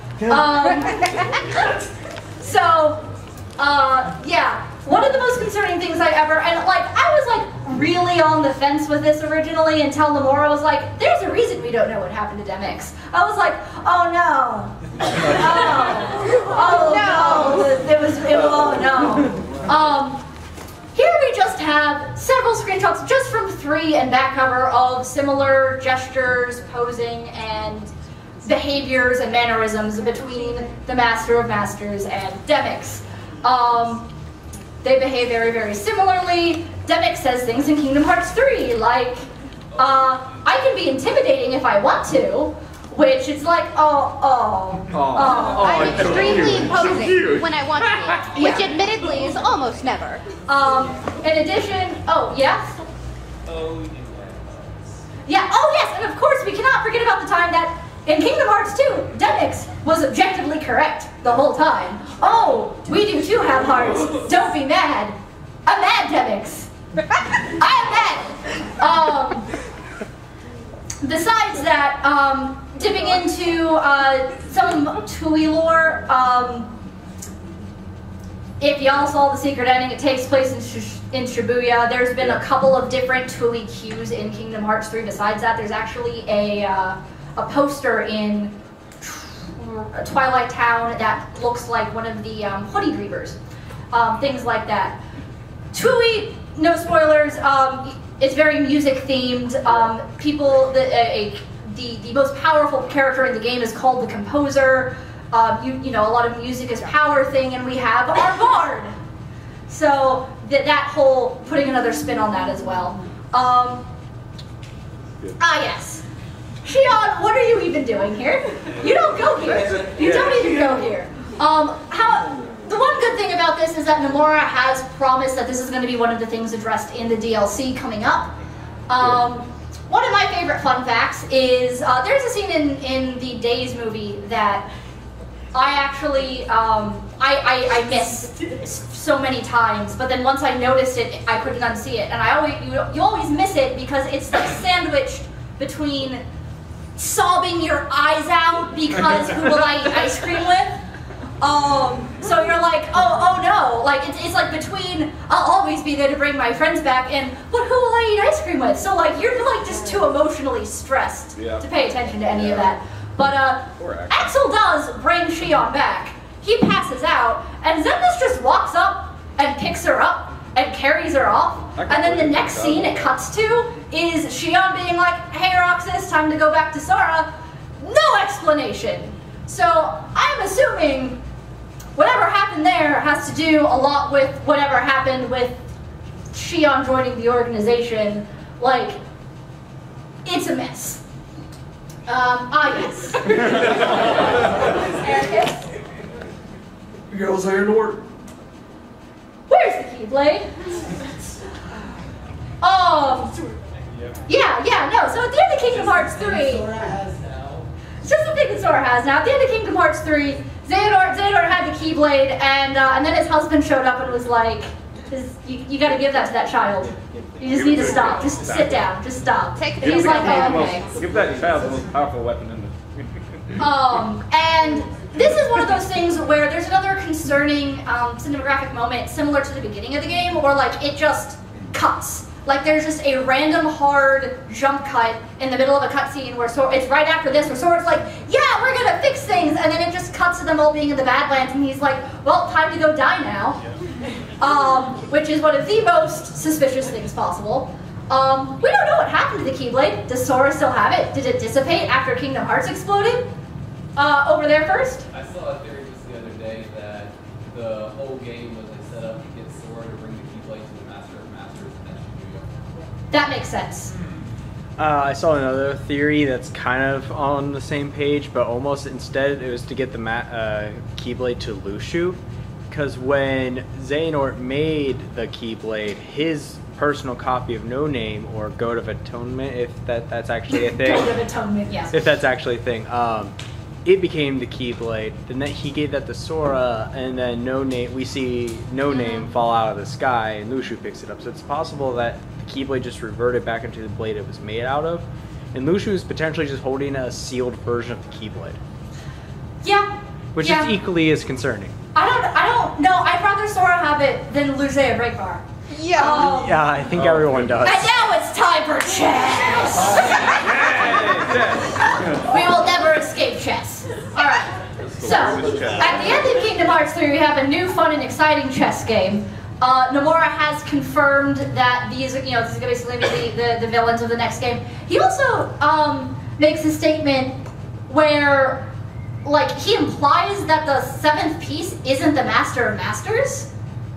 Yeah. One of the most concerning things I ever, and like, I was like really on the fence with this originally until Nomura was like, there's a reason we don't know what happened to Demyx. I was like, oh no. Oh no. Oh no. Here we just have several screenshots just from 3 and back cover of similar gestures, posing, and behaviors and mannerisms between the Master of Masters and Demyx. They behave very, very similarly. Demyx says things in Kingdom Hearts 3, like, I can be intimidating if I want to, which is like,
I'm extremely imposing when I want to be, which admittedly is almost never.
In addition, yes?
Oh,
Yeah, yes, and of course we cannot forget about the time that in Kingdom Hearts 2, Demyx was objectively correct the whole time. Oh, we do too have hearts. Don't be mad. I'm mad, Demyx. I am mad. Besides that, dipping into some Tui lore, if y'all saw the secret ending, it takes place in Shibuya. There's been a couple of different Tui cues in Kingdom Hearts 3 besides that. There's actually a poster in Twilight Town that looks like one of the Hoodie Reavers. Things like that. Tui, no spoilers, it's very music themed. The most powerful character in the game is called the Composer. You know, a lot of music is power thing, and we have our Bard. So that whole putting another spin on that as well. Yes. Shion, what are you even doing here? You don't go here. You don't even go here. The one good thing about this is that Nomura has promised that this is going to be one of the things addressed in the DLC coming up. One of my favorite fun facts is there's a scene in the Days movie that I actually I missed so many times, but then once I noticed it, I couldn't unsee it, and you always miss it because it's like sandwiched between sobbing your eyes out because who will I eat ice cream with? So you're like, oh no, like it's like between I'll always be there to bring my friends back and but who will I eat ice cream with? So like you're like just too emotionally stressed to pay attention to any of that. But Axel does bring Shion back. He passes out, and Xemnas just walks up and picks her up and carries her off. And then the next scene it cuts to is Shion being like, hey Roxas, time to go back to Sora. No explanation. So I'm assuming whatever happened there has to do a lot with whatever happened with Shion joining the organization. Like, it's a mess. Yes. Ericus?
Yells Xehanort.
Where's the Keyblade? No, so at the end of Kingdom Hearts 3, it's just the thing that Sora has now. At the end of Kingdom Hearts 3, Xehanort had the Keyblade, and then his husband showed up and was like, you gotta give that to that child. You just need to stop. Just sit down. Just stop. And he's like, oh, okay.
Give that child the most powerful weapon in the...
And this is one of those things where there's another concerning cinematographic moment similar to the beginning of the game where like it just cuts. Like there's just a random hard jump cut in the middle of a cutscene where it's right after this where Sora's like, yeah, we're gonna fix things, and then it just cuts to them all being in the Badlands and he's like, well, time to go die now. Which is one of the most suspicious things possible. We don't know what happened to the Keyblade. Does Sora still have it? Did it dissipate after Kingdom Hearts exploded? Over there first?
I saw a theory just the other day that the whole game was a setup to get Sora to bring the Keyblade to the Master of Masters and then Shibuya.
That makes sense.
I saw another theory that's kind of on the same page, but almost instead it was to get the Keyblade to Lushu. Because when Xehanort made the Keyblade, his personal copy of No Name, or Goat of Atonement, if that's actually a thing.
Goat of Atonement, yes.
If that's actually a thing. It became the Keyblade. Then he gave that to Sora, and then we see No Name fall out of the sky, and Lushu picks it up. So it's possible that the Keyblade just reverted back into the blade it was made out of, and Lushu is potentially just holding a sealed version of the Keyblade.
Yeah.
Which is equally as concerning.
I don't know. I'd rather Sora have it than Lucia Breakbar.
Yeah.
Yeah, I think everyone does.
And now it's time for chess! We will never escape chess. Alright. So, at the end of Kingdom Hearts 3, we have a new, fun, and exciting chess game. Nomura has confirmed that these is basically the villains of the next game. He also makes a statement where like, he implies that the 7th piece isn't the Master of Masters,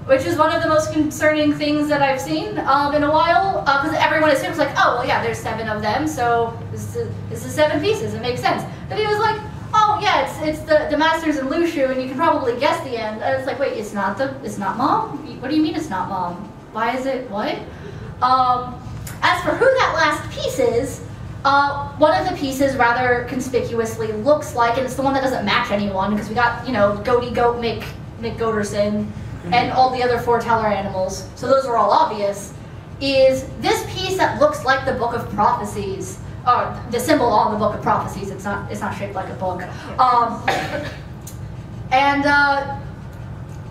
which is one of the most concerning things that I've seen in a while, because everyone assumes, like, oh, well, yeah, there's 7 of them, so this is 7 pieces, it makes sense. But he was like, oh, yeah, it's the Masters and Lushu, and you can probably guess the end. And it's like, wait, it's not Mom? What do you mean it's not Mom? Why is it, what? As for who that last piece is, one of the pieces rather conspicuously looks like, and it's the one that doesn't match anyone, because we got, Goaty Goat McGoaterson, and all the other foreteller animals, so those are all obvious, is this piece that looks like the Book of Prophecies, or the symbol on the Book of Prophecies. It's not shaped like a book.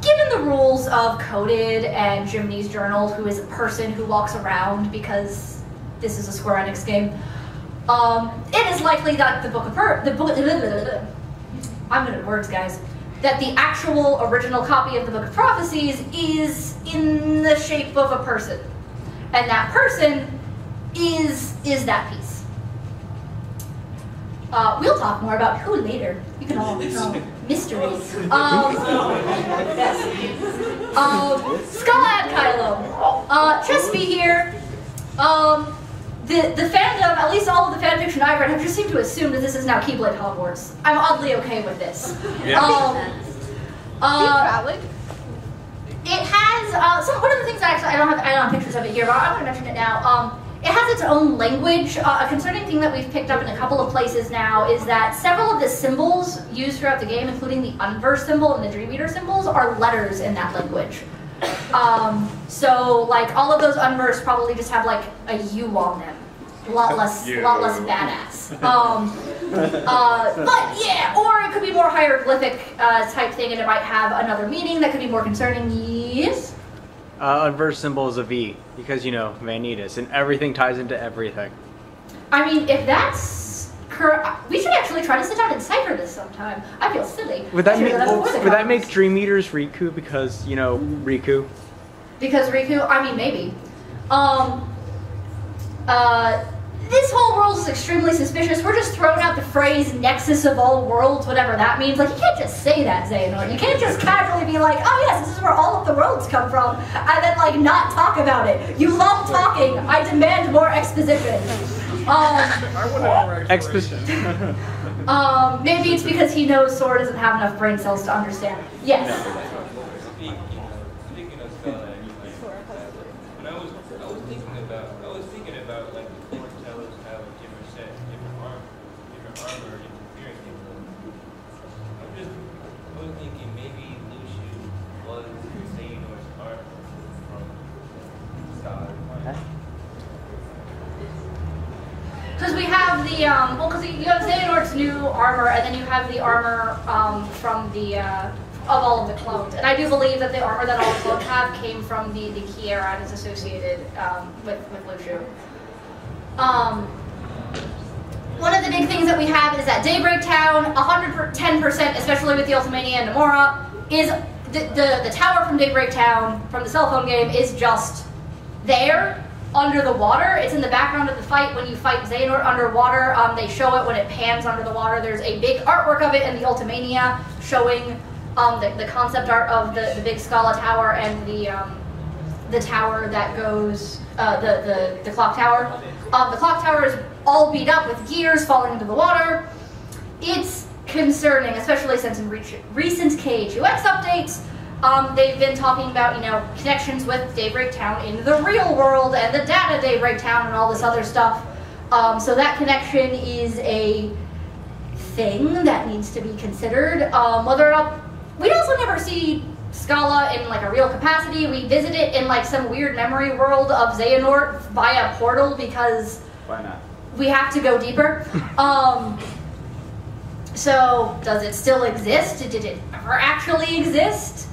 Given the rules of Coded and Jiminy's Journal, who is a person who walks around because this is a Square Enix game, it is likely that the Book of I'm good at words, guys. That the actual original copy of the Book of Prophecies is in the shape of a person, and that person is that piece. We'll talk more about who later. You can all mystery. Yes. Skull and Kylo. Chesby here. The fandom, at least all of the fanfiction I've read, have just seemed to assume that this is now Keyblade Hogwarts. I'm oddly okay with this.
Valid.
It has so one of the things I don't have pictures of it here, but I'm going to mention it now. It has its own language. A concerning thing that we've picked up in a couple of places now is that several of the symbols used throughout the game, including the Unverse symbol and the Dream Eater symbols, are letters in that language. So like all of those Unverse probably just have like a U on them. A lot less badass. But yeah, or it could be more hieroglyphic type thing, and it might have another meaning that could be more concerning. Yes.
Unverse symbol is a V because Vanitas, and everything ties into everything.
I mean, if that's correct, we should actually try to sit down and cipher this sometime. I feel silly.
Would that make Dream Eaters Riku because Riku?
Because Riku, I mean maybe. This whole world is extremely suspicious. We're just throwing out the phrase nexus of all worlds, whatever that means. Like, you can't just say that, Xehanort. You can't just casually be like, oh yes, this is where all of the worlds come from, and then like not talk about it. You love talking. I demand more exposition.
I want more exposition.
Maybe it's because he knows Sora doesn't have enough brain cells to understand. Yes.
Speaking of Skull, when I was thinking about like the foretellers have a different set, different armor, different appearance capabilities. I was thinking maybe Lucius was Xehanort's armor from Skull.
Because we have the, because you have Xehanort's new armor, and then you have the armor from the, of all of the clones. And I do believe that the armor that all the clones have came from the Kiera and is associated with Lucius. One of the big things that we have is that Daybreak Town, 110%, especially with the Ultimania and Nomura, is the tower from Daybreak Town, from the cell phone game, is just there. Under the water. It's in the background of the fight when you fight Xehanort underwater. They show it when it pans under the water. There's a big artwork of it in the Ultimania showing the concept art of the big Scala tower and the tower that goes, the clock tower. The clock tower is all beat up with gears falling into the water. It's concerning, especially since in recent KHUX updates, they've been talking about, connections with Daybreak Town in the real world and the data Daybreak Town and all this other stuff. So that connection is a thing that needs to be considered. Whether or not, we also never see Scala in like a real capacity. We visit it in like some weird memory world of Xehanort via portal because
why not?
We have to go deeper. So does it still exist? Did it ever actually exist?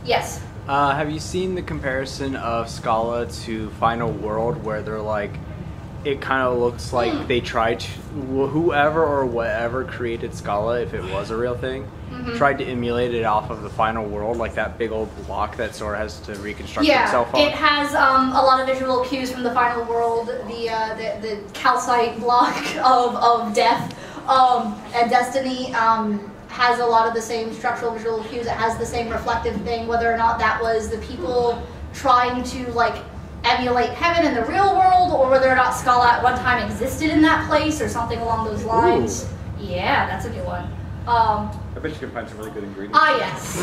Yes.
Have you seen the comparison of Scala to Final World where they're like, it kind of looks like they tried to, whoever or whatever created Scala, if it was a real thing, tried to emulate it off of the Final World, like that big old block that Sora has to reconstruct himself on?
Yeah, it has a lot of visual cues from the Final World, the calcite block of death and destiny. Has a lot of the same structural visual cues. It has the same reflective thing, whether or not that was the people trying to like emulate heaven in the real world, or whether or not Scala at one time existed in that place, or something along those lines. Ooh. Yeah, that's a new one.
I bet you can find some really good ingredients.
Ah, yes.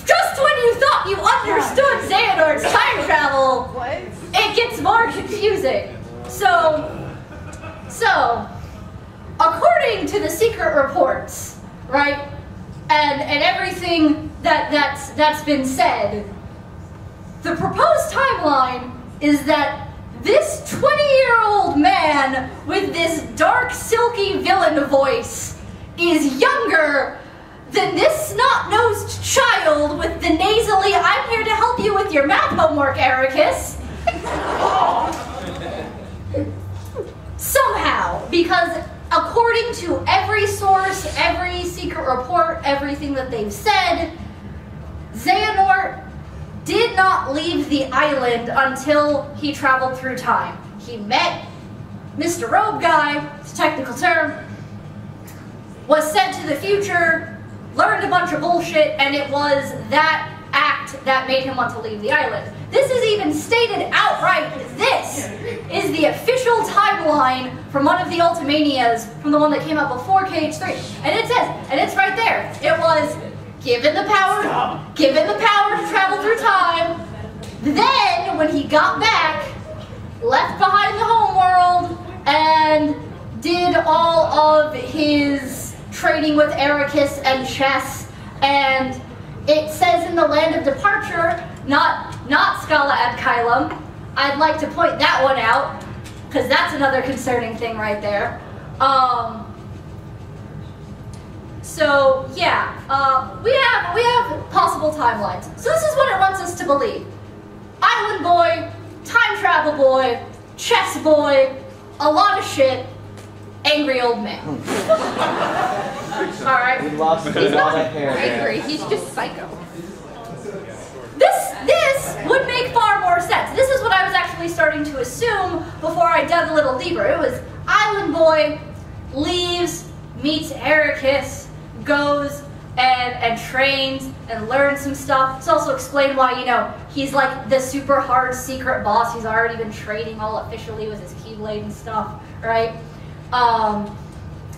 Just when you thought you understood Xehanort's time travel, it gets more confusing. So, according to the secret reports, right, and everything that's been said, the proposed timeline is that this 20-year-old man with this dark, silky villain voice is younger than this snot-nosed child with the nasally, I'm here to help you with your math homework, Ericus. Somehow, because according to every source, every secret report, everything that they've said, Xehanort did not leave the island until he traveled through time. He met Mr. Robe Guy, it's a technical term, was sent to the future, learned a bunch of bullshit, and it was that act that made him want to leave the island. This is even stated outright. This is the official timeline from one of the Ultimanias, from the one that came out before KH3. And it says, and it's right there, it was given the power to travel through time. Then, when he got back, left behind the homeworld, and did all of his training with Ericus and chess, and it says in the land of departure, not Scala ad Kylum. I'd like to point that one out, because that's another concerning thing right there. So yeah, we have possible timelines. So this is what it wants us to believe. Island boy, time travel boy, chess boy, a lot of shit, angry old man. Alright.
We lost
He's not
hair.
angry, he's just psycho.
This would make far more sense. This is what I was actually starting to assume before I dug a little deeper. It was island boy leaves, meets Ericus, goes and trains and learns some stuff. It's also explained why, you know, he's like the super hard secret boss. He's already been training all officially with his Keyblade and stuff, right?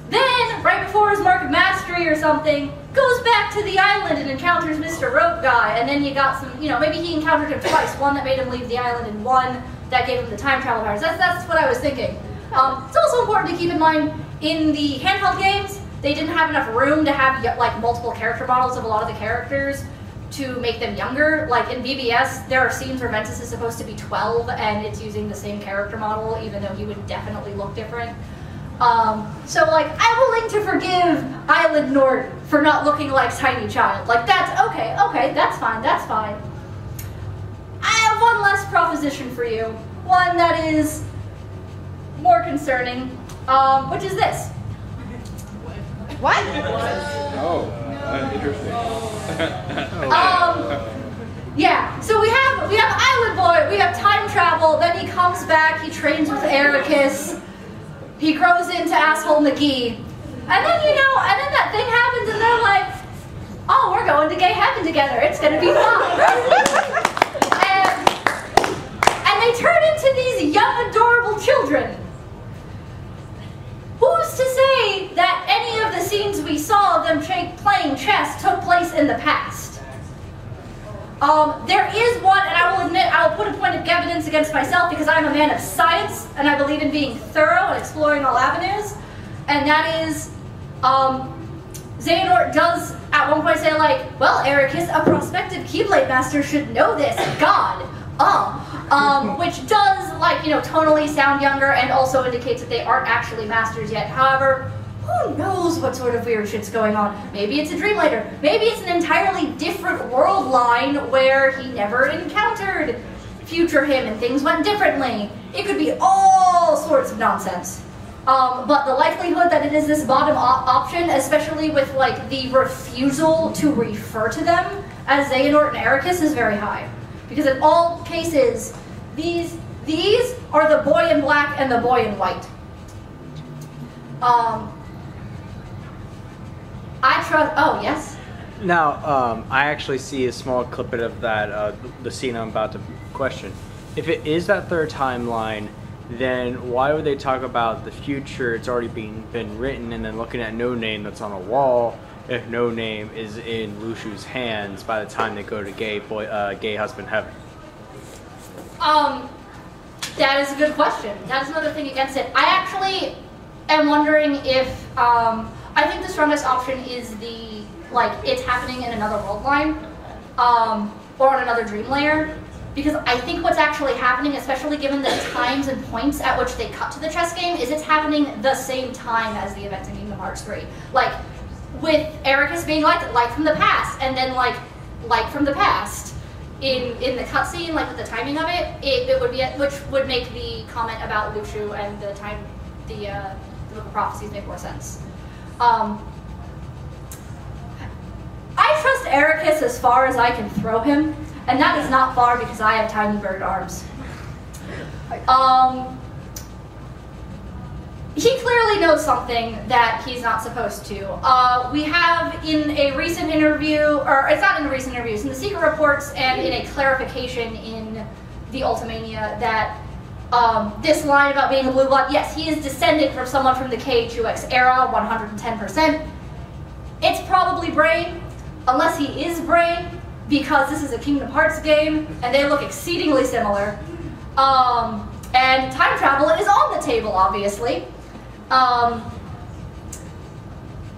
Then, right before his Mark of Mastery or something, goes back to the island and encounters Mr. Rope Guy, and then you got some, you know, maybe he encountered him twice, one that made him leave the island and one that gave him the time travel powers. That's what I was thinking. It's also important to keep in mind, in the handheld games, they didn't have enough room to have like multiple character models of a lot of the characters to make them younger. Like in BBS, there are scenes where Ventus is supposed to be 12 and it's using the same character model, even though he would definitely look different. So like, I'm willing to forgive Island Nord for not looking like Tiny Child. Like that's okay, that's fine. I have one last proposition for you. One that is more concerning, which is this.
What?
Oh, interesting.
Yeah, so we have Island Boy, we have time travel, then he comes back, he trains with Ericus, he grows into Asshole McGee, and then, you know, and then that thing happens and they're like, oh, we're going to gay heaven together, it's gonna be fun. and they turn into these young, adorable children. Who's to say that any of the scenes we saw of them playing chess took place in the past? There is one, and I will admit, I will put a point of evidence against myself because I'm a man of science, and I believe in being thorough and exploring all avenues, and that is, Xehanort does at one point say like, well, Ericus, a prospective Keyblade master should know this, God, which does, like, you know, tonally sound younger and also indicates that they aren't actually masters yet. However, who knows what sort of weird shit's going on? Maybe it's a dream later. Maybe it's an entirely different world line where he never encountered future him and things went differently. It could be all sorts of nonsense. But the likelihood that it is this bottom option, especially with like the refusal to refer to them as Xehanort and Ericus, is very high. Because in all cases, these are the boy in black and the boy in white. I trust. Oh yes.
Now, I actually see a small clip of that, the scene I'm about to question. If it is that third timeline, then why would they talk about the future? It's already been written, and then looking at No Name that's on a wall. If No Name is in Lushu's hands by the time they go to gay husband heaven.
That is a good question. That is another thing against it. I actually am wondering if I think the strongest option is it's happening in another world line, or on another dream layer. Because I think what's actually happening, especially given the times and points at which they cut to the chess game, is it's happening the same time as the events in Kingdom Hearts 3. Like, with Ericus being like from the past, and then like from the past in the cutscene, like with the timing of it, it would be, which would make the comment about Lushu and the Book of Prophecies make more sense. I trust Ericus as far as I can throw him. And that is not far because I have tiny bird arms. he clearly knows something that he's not supposed to. We have in a recent interview, or it's not in a recent interview, it's in the secret reports and in a clarification in the Ultimania that this line about being a blue blood, yes, he is descended from someone from the KH2X era, 110%. It's probably Brain, unless he is Brain, because this is a Kingdom Hearts game, and they look exceedingly similar. And time travel is on the table, obviously.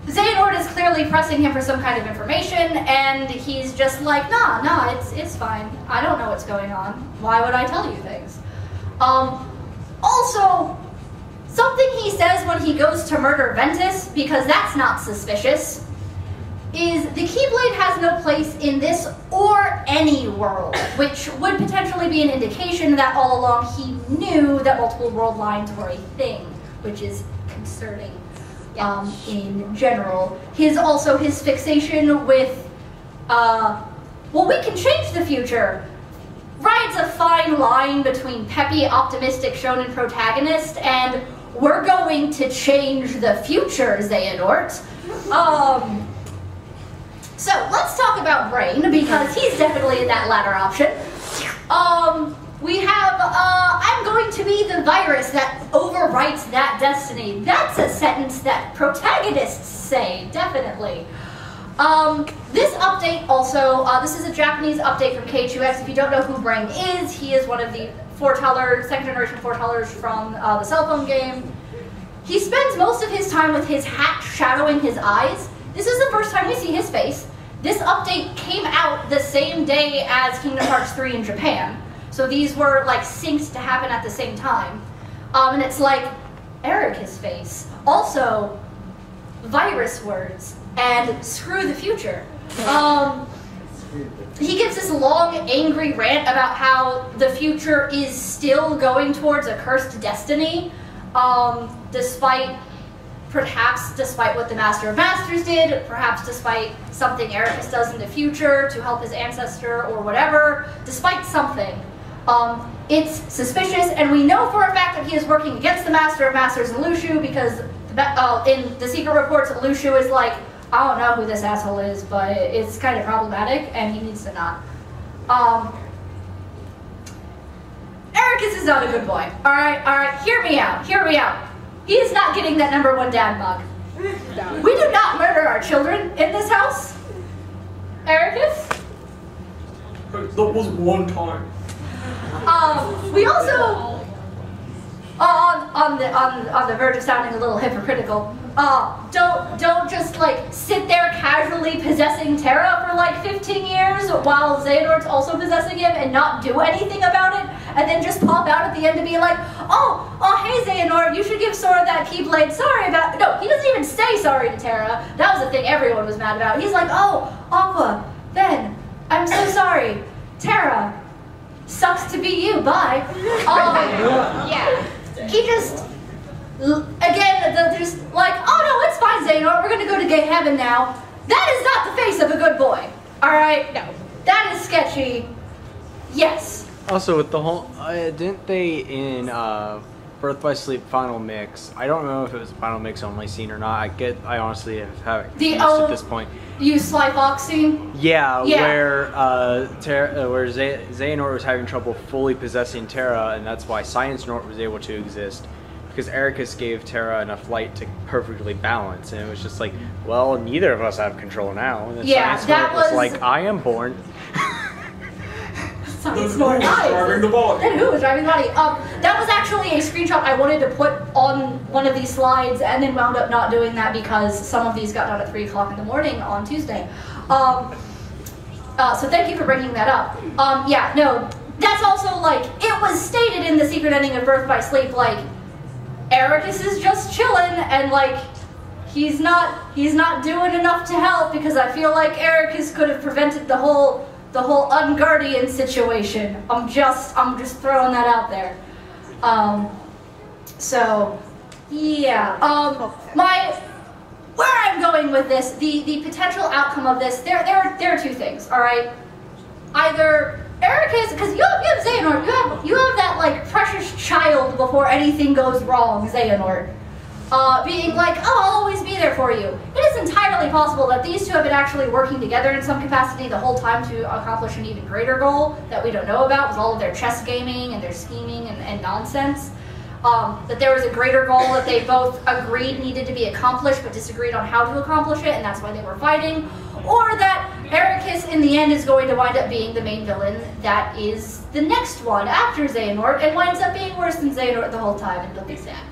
Xehanort is clearly pressing him for some kind of information, and he's just like, nah, it's fine. I don't know what's going on. Why would I tell you things? Also, something he says when he goes to murder Ventus, because that's not suspicious, is the Keyblade has no place in this or any world, which would potentially be an indication that all along he knew that multiple world lines were a thing, which is concerning in general. His fixation with, well, we can change the future, rides a fine line between peppy, optimistic shonen protagonist and we're going to change the future, Xehanort. So let's talk about Brain, because he's definitely in that latter option. We have, I'm going to be the virus that overwrites that destiny. That's a sentence that protagonists say, definitely. This update also, this is a Japanese update from K2X. If you don't know who Brain is, he is one of the foretellers, second generation foretellers from the cell phone game. He spends most of his time with his hat shadowing his eyes. This is the first time we see his face. This update came out the same day as Kingdom Hearts 3 in Japan. So these were like synced to happen at the same time. And it's like Erica's face. Also, virus words and screw the future. He gives this long, angry rant about how the future is still going towards a cursed destiny, perhaps despite what the Master of Masters did, perhaps despite something Ericus does in the future to help his ancestor or whatever, despite something. It's suspicious, and we know for a fact that he is working against the Master of Masters and Lushu, because in the secret reports, Lushu is like, I don't know who this asshole is, but it's kind of problematic, and he needs to not. Ericus is not a good boy. Alright, hear me out. He is not getting that #1 dad mug. We do not murder our children in this house. Ericus?
That was one time.
We also, on the verge of sounding a little hypocritical, don't just like sit there casually possessing Terra for like 15 years while Xehanort's also possessing him and not do anything about it, and then just pop out at the end to be like, oh, hey Xehanort, you should give Sora that Keyblade. Sorry about. No, he doesn't even say sorry to Terra. That was the thing everyone was mad about. He's like, oh, Aqua, Ben, I'm so sorry. Terra, sucks to be you. Bye. Yeah. He just. Again, just like, oh no, it's fine, Xehanort, we're gonna go to gay heaven now. That is not the face of a good boy. Alright? No. That is sketchy. Yes.
Also, with the whole, didn't they in Birth by Sleep Final Mix, I don't know if it was a Final Mix only scene or not, I honestly haven't used at this point.
You Sly Fox scene?
Yeah. Where Xehanort was having trouble fully possessing Terra, and that's why Science Nort was able to exist. Because Ericus gave Terra enough light to perfectly balance, and it was just like, well, neither of us have control now. And then Science Nort was like, I am born.
Science Nort
driving the body.
Then who was driving the body? That was actually a screenshot I wanted to put on one of these slides, and then wound up not doing that because some of these got done at 3 o'clock in the morning on Tuesday. So thank you for bringing that up. Yeah, no, that's also like, it was stated in the secret ending of Birth by Sleep, like, Ericus is just chilling, and like, he's not doing enough to help, because I feel like Ericus could have prevented the whole Unguardian situation. I'm just throwing that out there. So yeah. Where I'm going with this, the potential outcome of this, there are two things. All right, either Ericus, because you have Xehanort, you have that like precious child before anything goes wrong, Xehanort. being like, oh, I'll always be there for you. It is entirely possible that these two have been actually working together in some capacity the whole time to accomplish an even greater goal that we don't know about with all of their chess gaming and their scheming and nonsense. That there was a greater goal that they both agreed needed to be accomplished but disagreed on how to accomplish it, and that's why they were fighting. Or that Ericus in the end is going to wind up being the main villain that is the next one after Xehanort and winds up being worse than Xehanort the whole time, and don't be sad.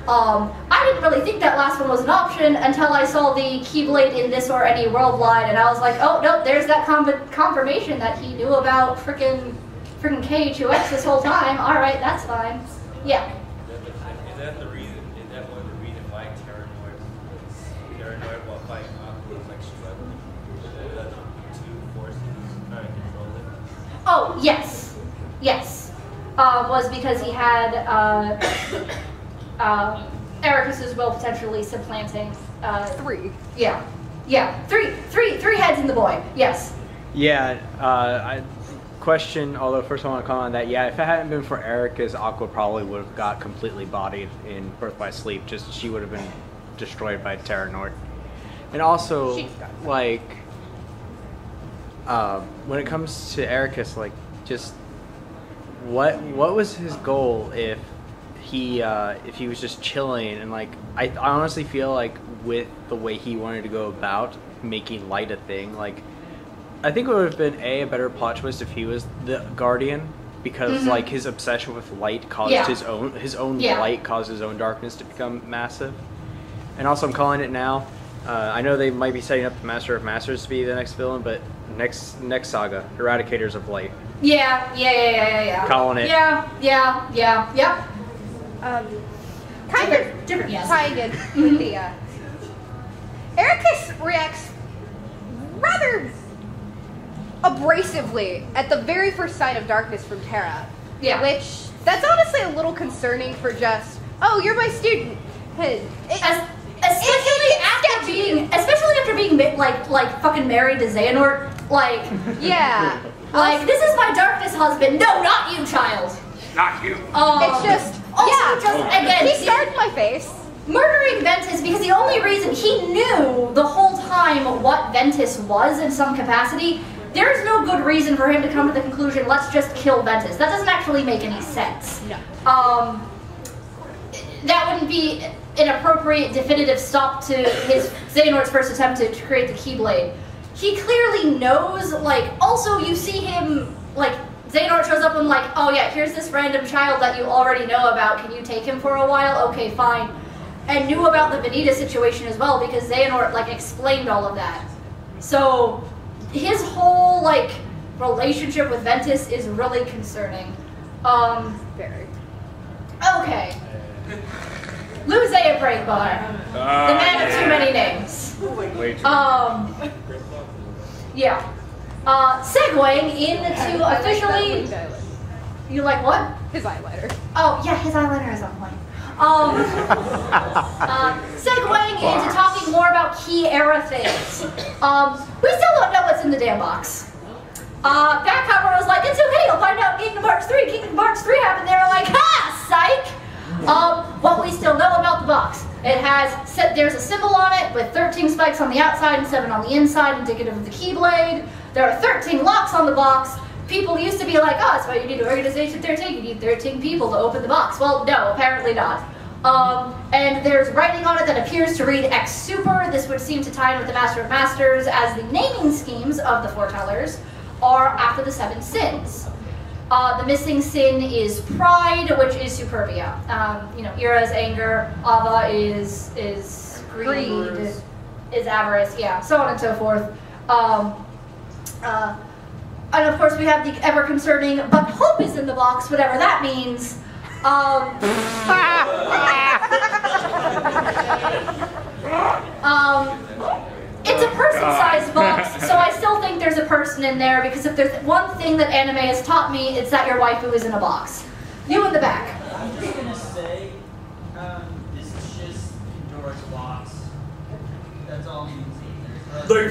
I didn't really think that last one was an option until I saw the Keyblade in this or any world line, and I was like, oh, nope, there's that confirmation that he knew about frickin' KHUX this whole time. Alright, that's fine. Yeah.
Is that the reason? Is that one of the reasons why Terranort while fighting Aqua was like struggling? The two forces trying to control it?
Oh, yes. Yes. Was because he had Ericus's will potentially supplanting
3.
Yeah. Yeah. Three heads in the boy. Yes.
Yeah, I question, although first I want to comment on that, yeah, if it hadn't been for Ericus, Aqua probably would have got completely bodied in Birth by Sleep, just she would have been destroyed by Terranort. And also, like, when it comes to Ericus, like, just, what was his goal if he was just chilling, and like, I honestly feel like with the way he wanted to go about making light a thing, like, I think it would have been a better plot twist if he was the Guardian, because like his obsession with light caused his own light caused his own darkness to become massive. And also, I'm calling it now. I know they might be setting up the Master of Masters to be the next villain, but next saga, Eradicators of Light.
Yeah.
Calling it.
Yeah.
Kind of
different. Yes.
tying in with the Ericus reacts rather abrasively at the very first sign of darkness from Terra.
Yeah.
Which, that's honestly a little concerning for just, oh, you're my student. Especially after being like fucking married to Xehanort, like yeah,
like this is my darkness husband. No, not you, child.
Not you.
It's just
again,
he scarred my face.
Murdering Ventus because the only reason he knew the whole time what Ventus was in some capacity. There's no good reason for him to come to the conclusion, let's just kill Ventus. That doesn't actually make any sense.
No.
That wouldn't be an appropriate definitive stop to his Xehanort's first attempt to create the Keyblade. He clearly knows, like, also you see him, like, Xehanort shows up and like, oh yeah, here's this random child that you already know about, can you take him for a while? Okay, fine. And knew about the Vanitas situation as well because Xehanort, like, explained all of that. So, his whole, like, relationship with Ventus is really concerning.
Very.
Okay. Luze at Break Bar. The man of too many names. Yeah. Segueing into officially... You like what?
His eyeliner.
Oh, yeah, his eyeliner is on point. Segueing into talking more about key era things. We still don't know what's in the damn box. Back cover was like, it's okay, you'll find out Kingdom Hearts 3. Kingdom Hearts 3 happened. They were like, ha, psych! What we still know about the box. It has, there's a symbol on it with 13 spikes on the outside and 7 on the inside, indicative of the Keyblade. There are 13 locks on the box. People used to be like, oh, that's why you need Organization 13. You need 13 people to open the box. Well, no, apparently not. And there's writing on it that appears to read X Super. This would seem to tie in with the Master of Masters, as the naming schemes of the foretellers are after the 7 sins. The missing sin is pride, which is superbia. You know, Ira is anger, Ava is greed, is avarice, yeah, so on and so forth. And of course we have the ever concerning, but hope is in the box, whatever that means. It's a person-sized box, so I still think there's a person in there, because if there's one thing that anime has taught me, it's that your waifu is in a box. You in the back.
I'm just gonna say, this is just Pandora's box. That's all you can see.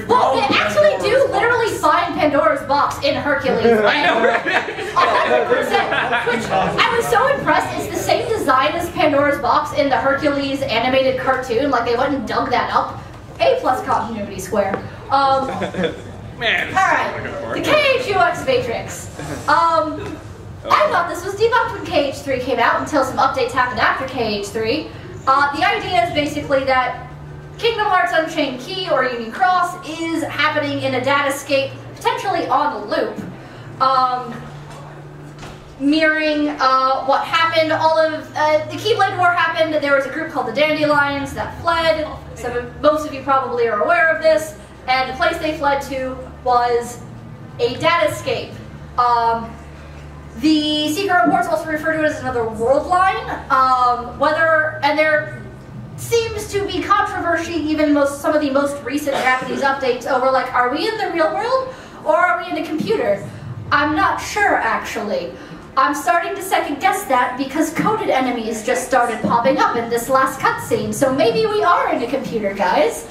Well, they actually do literally find Pandora's box in Hercules. I know, 100%. Which I was so impressed. It's the same design as Pandora's
Pandora's box in the Hercules animated cartoon. Like they went and dug that up. A+ continuity square.
Man.
All right, the KH-UX Matrix. I thought this was debunked when KH3 came out until some updates happened after KH3. The idea is basically that Kingdom Hearts Unchained Key or Union Cross is happening in a datascape, potentially on loop, mirroring what happened. All of the Keyblade War happened. There was a group called the Dandelions that fled. Most of you probably are aware of this. And the place they fled to was a datascape. The secret reports also refer to it as another world line. And there seems to be controversy, even some of the most recent Japanese updates over like, are we in the real world or are we in a computer? I'm not sure actually. I'm starting to second guess that because coded enemies just started popping up in this last cutscene, so maybe we are in a computer, guys.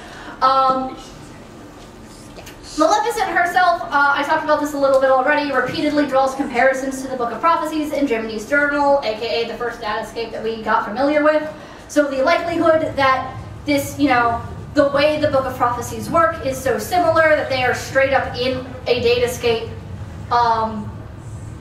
Maleficent herself, I talked about this a little bit already, repeatedly draws comparisons to the Book of Prophecies in Jiminy's Journal, aka the first datascape that we got familiar with. So the likelihood that this, the way the Book of Prophecies work is so similar that they are straight up in a datascape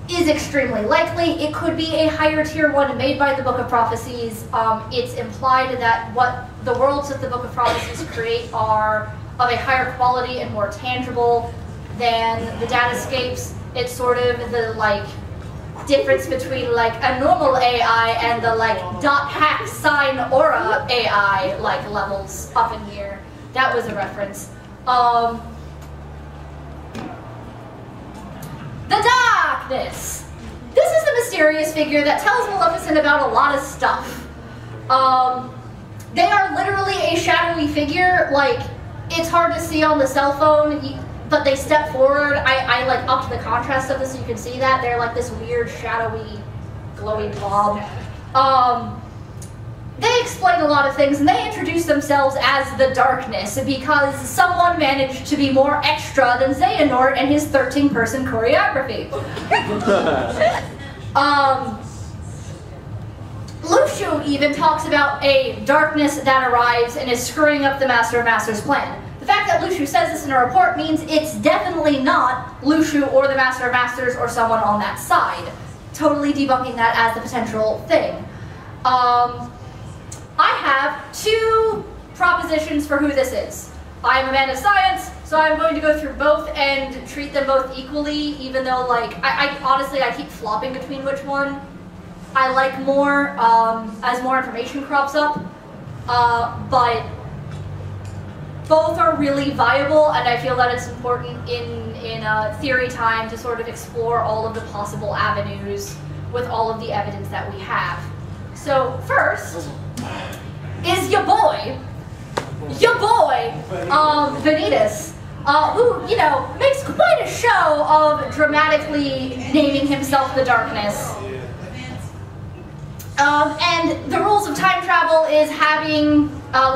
is extremely likely. It could be a higher tier one made by the Book of Prophecies. It's implied that what the worlds that the Book of Prophecies create are of a higher quality and more tangible than the datascapes. It's sort of the difference between a normal AI and the .hack sign aura AI levels up in here. That was a reference. The Darkness. This is the mysterious figure that tells Maleficent about a lot of stuff. They are literally a shadowy figure. It's hard to see on the cell phone, but they step forward. I upped the contrast of this so you can see that. They're this weird, shadowy, glowy blob. They explain a lot of things, and they introduce themselves as the Darkness because someone managed to be more extra than Xehanort and his 13-person choreography. Luxu even talks about a darkness that arrives and is screwing up the Master of Masters' plan. The fact that Luxu says this in a report means it's definitely not Luxu or the Master of Masters or someone on that side. Totally debunking that as the potential thing. I have two propositions for who this is. I'm a man of science, so I'm going to go through both and treat them both equally, even though honestly I keep flopping between which one I like more as more information crops up, but both are really viable, and I feel that it's important in theory time to sort of explore all of the possible avenues with all of the evidence that we have. So first is your boy, Vanitas, who, makes quite a show of dramatically naming himself the Darkness. And the rules of time travel is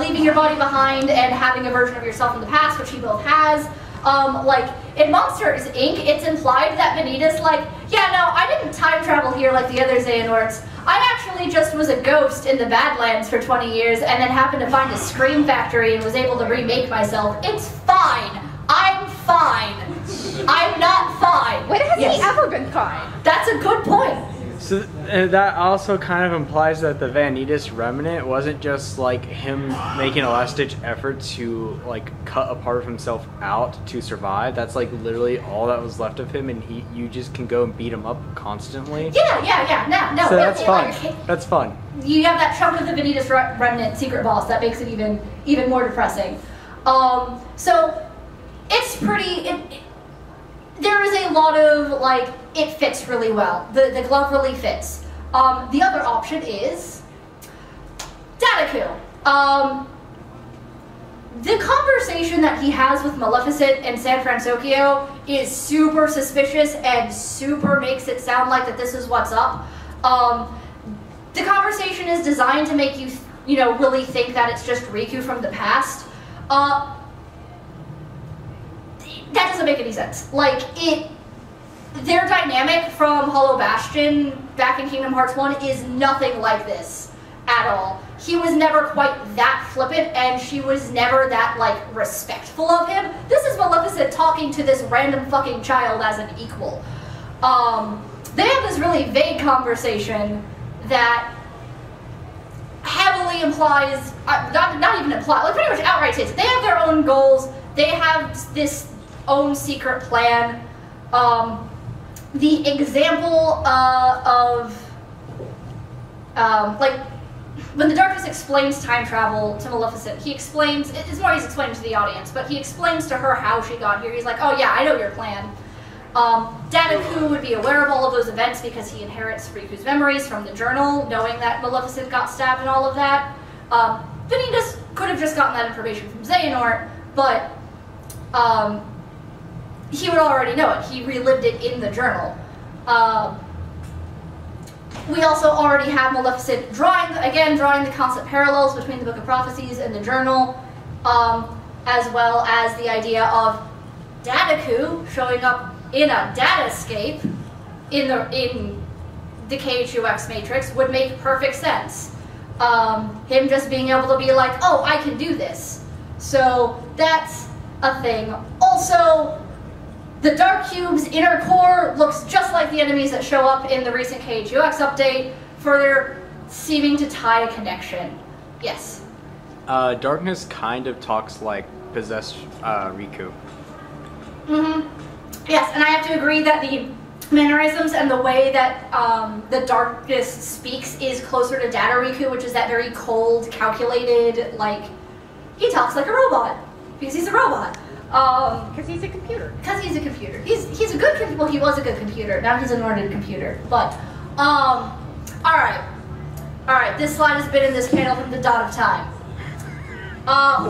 leaving your body behind and having a version of yourself in the past, which he both has. In Monsters, Inc., it's implied that Vanitas, yeah, no, I didn't time travel here like the other Xehanorts. I actually just was a ghost in the Badlands for 20 years and then happened to find a scream factory and was able to remake myself. It's fine. I'm fine. I'm not fine.
When has he ever been fine?
That's a good point.
So that also kind of implies that the Vanitas remnant wasn't just him making a last-ditch effort to cut a part of himself out to survive. That's literally all that was left of him, and you just can go and beat him up constantly.
Yeah. No.
So that's fun. That's fun.
You have that chunk of the Vanitas remnant secret boss that makes it even more depressing. So it's pretty. There is a lot of it fits really well. The glove really fits. The other option is Dataku. The conversation that he has with Maleficent and San Francisco is super suspicious and super makes it sound like that this is what's up. The conversation is designed to make you, really think that it's just Riku from the past. That doesn't make any sense. Their dynamic from Hollow Bastion back in Kingdom Hearts 1 is nothing like this. at all. He was never quite that flippant, and she was never that, like, respectful of him. This is Maleficent talking to this random fucking child as an equal. They have this really vague conversation that heavily implies, not even implies, like pretty much outright states, they have their own goals, they have this own secret plan. The example like, when the Darkness explains time travel to Maleficent, he explains, it's more he's explaining to the audience, but he explains to her how she got here. He's like, oh yeah, I know your plan. Dadaku would be aware of all of those events because he inherits Riku's memories from the journal, knowing that Maleficent got stabbed and all of that. Vanitas could have just gotten that information from Xehanort, but he would already know it. He relived it in the journal. We also already have Maleficent drawing the constant parallels between the Book of Prophecies and the journal, as well as the idea of Dadaku showing up in a datascape in the KHUX matrix would make perfect sense. Him just being able to be like, oh, I can do this. So that's a thing. Also, the Dark Cube's inner core looks just like the enemies that show up in the recent KHUX update, further seeming to tie a connection. Yes?
Darkness kind of talks like possessed Riku.
Mm-hmm. Yes, and I have to agree that the mannerisms and the way that the Darkness speaks is closer to Data Riku, which is that very cold, calculated, like, he talks like a robot, because he's a robot.
Because he's a computer.
Because he's a computer. He's a good computer. Well, he was a good computer. Now he's an ordered computer. But, alright. Alright, this slide has been in this panel from the dawn of time.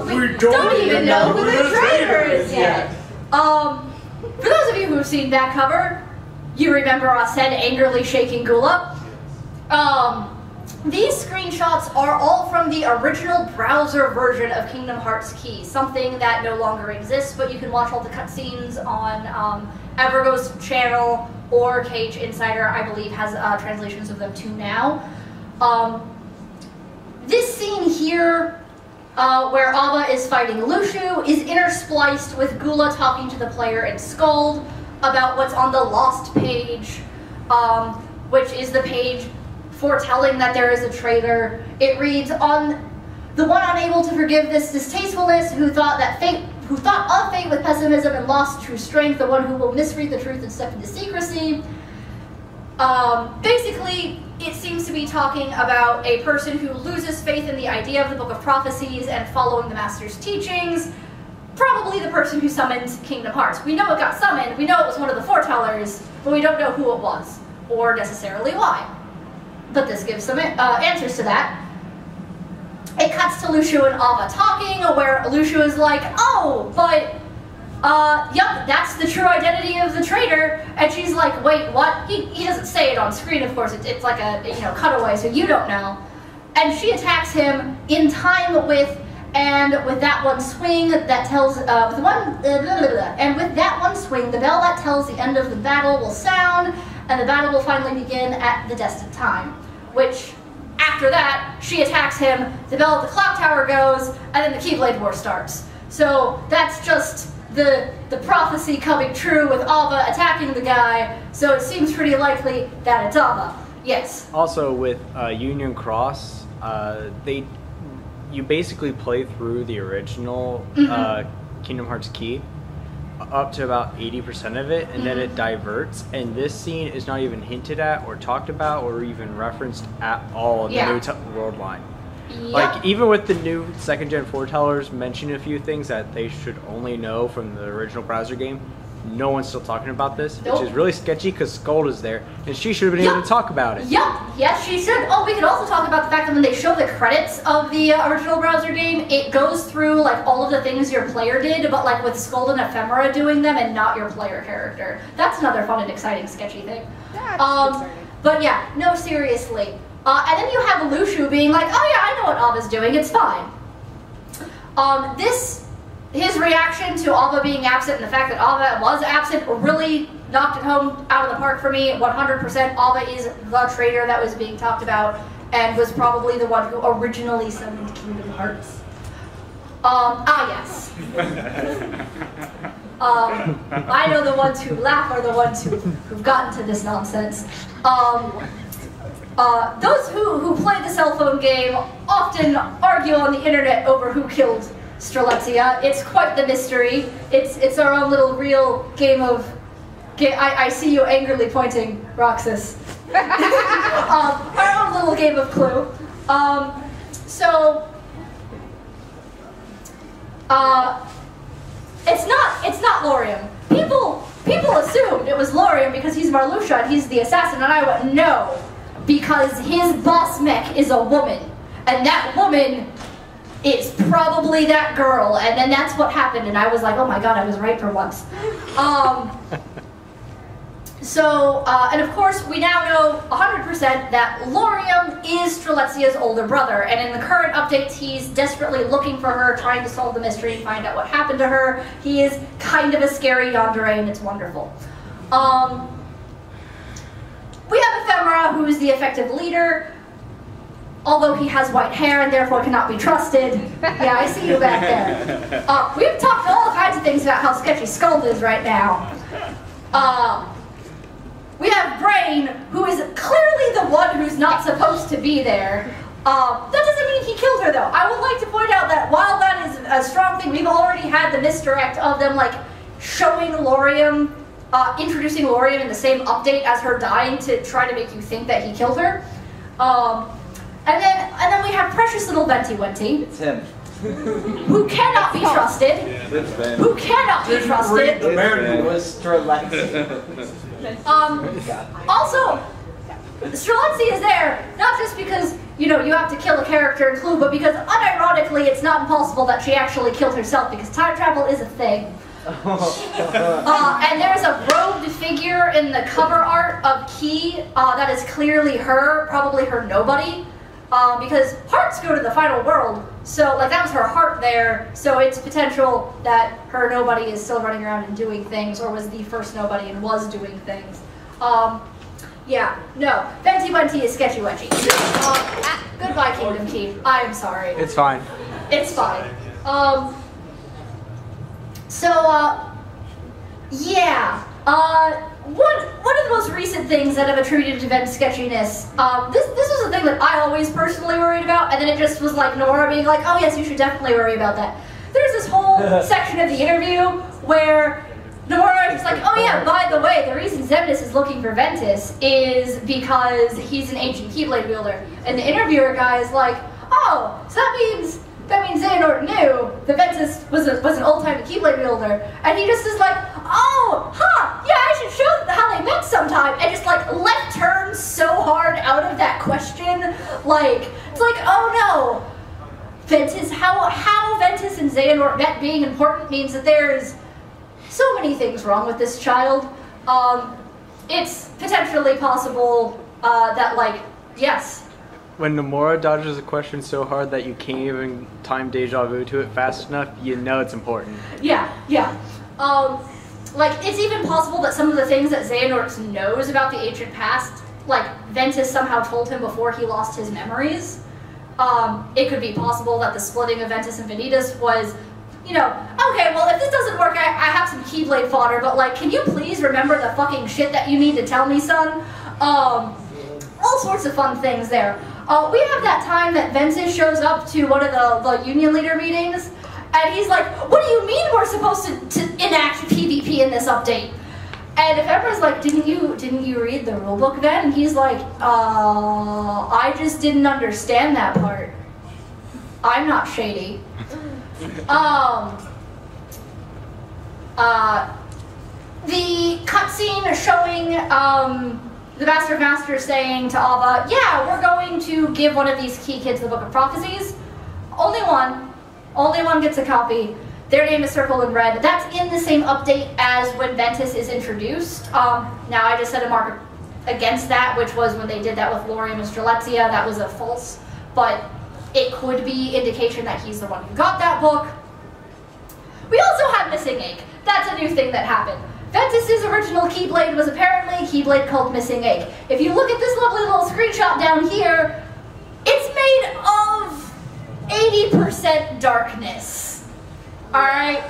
We don't even know who the traitor is yet. For those of you who have seen that cover, you remember Asen angrily shaking Gula. These screenshots are all from the original browser version of Kingdom Hearts Key, something that no longer exists, but you can watch all the cutscenes on Evergo's channel, or Cage Insider, I believe, has translations of them too now. This scene here, where Ava is fighting Lushu, is interspliced with Gula talking to the player in Skuld about what's on the Lost page, which is the page foretelling that there is a traitor. It reads, on the one unable to forgive this distastefulness, who thought of fate with pessimism and lost true strength, the one who will misread the truth and step into secrecy. Basically, it seems to be talking about a person who loses faith in the idea of the Book of Prophecies and following the Master's teachings. Probably the person who summoned Kingdom Hearts. We know it got summoned, we know it was one of the foretellers, but we don't know who it was, or necessarily why. But this gives some answers to that. It cuts to Lushu and Ava talking, where Lushu is like, oh, but, yup, that's the true identity of the traitor. And she's like, wait, what? He doesn't say it on screen, of course. It's like a, cutaway, so you don't know. And she attacks him in time with that one swing that tells, and with that one swing, the bell that tells the end of the battle will sound, and the battle will finally begin at the destined time. Which, after that, she attacks him, the bell at the clock tower goes, and then the Keyblade War starts. So that's just the prophecy coming true with Ava attacking the guy, so it seems pretty likely that it's Ava. Yes?
Also, with Union Cross, you basically play through the original Kingdom Hearts Key, up to about 80% of it, and then it diverts, and this scene is not even hinted at or talked about or even referenced at all in the new world line.
Yep.
Like, even with the new second gen foretellers mentioning a few things that they should only know from the original browser game, no one's still talking about this, which is really sketchy because Skuld is there, and she should have been able to talk about it.
Yep, yes she should. Oh, we could also talk about the fact that when they show the credits of the original browser game, it goes through like all of the things your player did, but like with Skuld and Ephemera doing them and not your player character. That's another fun and exciting sketchy thing. But yeah, no, seriously. And then you have Lushu being like, oh yeah, I know what Ava's doing, it's fine. His reaction to Ava being absent and the fact that Ava was absent really knocked it home out of the park for me. 100% Ava is the traitor that was being talked about and was probably the one who originally summoned Kingdom Hearts. Yes. I know the ones who laugh are the ones who've gotten to this nonsense. Those who play the cell phone game often argue on the internet over who killed Strelexia. It's quite the mystery. It's our own little real game of... I see you angrily pointing, Roxas. Our own little game of Clue. It's not Lorium. People assumed it was Lorium because he's Marluxia and he's the assassin, and I went, no, because his boss mech is a woman, and that woman is probably that girl, and then that's what happened, and I was like, oh my god, I was right for once. And of course, we now know 100% that Lorium is Strelexia's older brother, and in the current updates, he's desperately looking for her, trying to solve the mystery and find out what happened to her. He is kind of a scary yandere, and it's wonderful. We have Ephemera, who is the effective leader, although he has white hair and therefore cannot be trusted. Yeah, I see you back there. We've talked all kinds of things about how sketchy Skuld is right now. We have Brain, who is clearly the one who's not supposed to be there. That doesn't mean he killed her, though. I would like to point out that while that is a strong thing, we've already had the misdirect of them, like, showing Lorium, introducing Lorium in the same update as her dying to try to make you think that he killed her. And then we have precious little Venti Wenty.
It's him.
Who cannot be trusted. Who cannot be trusted.
The man who was Strelexia.
Also, Strelexia is there, not just because, you know, you have to kill a character in Clue, but because, unironically, it's not impossible that she actually killed herself, because time travel is a thing. And there's a robed figure in the cover art of Key that is clearly her, probably her nobody, because hearts go to the final world, so like that was her heart there, so it's potential that her nobody is still running around and doing things, or was the first nobody and was doing things. Yeah, no, Venti Wenty is sketchy wedgy. Goodbye, Kingdom Key. I'm sorry.
It's fine.
It's fine. Yeah. One of the most recent things that have attributed to Vent's sketchiness, this was a thing that I always personally worried about, and then it just was like Nora being like, oh yes, you should definitely worry about that. There's this whole section of the interview where Nora is like, oh yeah, by the way, the reason Xemnas is looking for Ventus is because he's an ancient Keyblade wielder. And the interviewer guy is like, oh, so that means Xehanort knew that Ventus was an old-time Keyblade wielder. And he just is like, oh, huh, yeah, I should show how they met sometime. And just like left turns so hard out of that question. Like, it's like, oh no. Ventus, how Ventus and Xehanort met being important means that there's so many things wrong with this child. It's potentially possible that, like, yes.
When Nomura dodges a question so hard that you can't even time deja vu to it fast enough, you know it's important.
Yeah. Like, it's even possible that some of the things that Xehanort knows about the ancient past, like, Ventus somehow told him before he lost his memories. It could be possible that the splitting of Ventus and Vanitas was, you know, okay, well, if this doesn't work, I have some Keyblade fodder, but, like, can you please remember the fucking shit that you need to tell me, son? All sorts of fun things there. We have that time that Ventus shows up to one of the union leader meetings, and he's like, what do you mean we're supposed to enact PvP in this update? And if Emra's like, didn't you read the rulebook then? And he's like, I just didn't understand that part. I'm not shady. The cutscene showing the Master of Masters saying to Ava, yeah, we're going to give one of these key kids the Book of Prophecies. Only one gets a copy. Their name is circled in red. That's in the same update as when Ventus is introduced. Now I just set a mark against that, which was when they did that with Lorium and Strelexia. That was a false, but it could be indication that he's the one who got that book. We also have Missing Ink. That's a new thing that happened. Ventus's original Keyblade was apparently a Keyblade called Missing Ache. If you look at this lovely little screenshot down here, it's made of 80% darkness. Alright?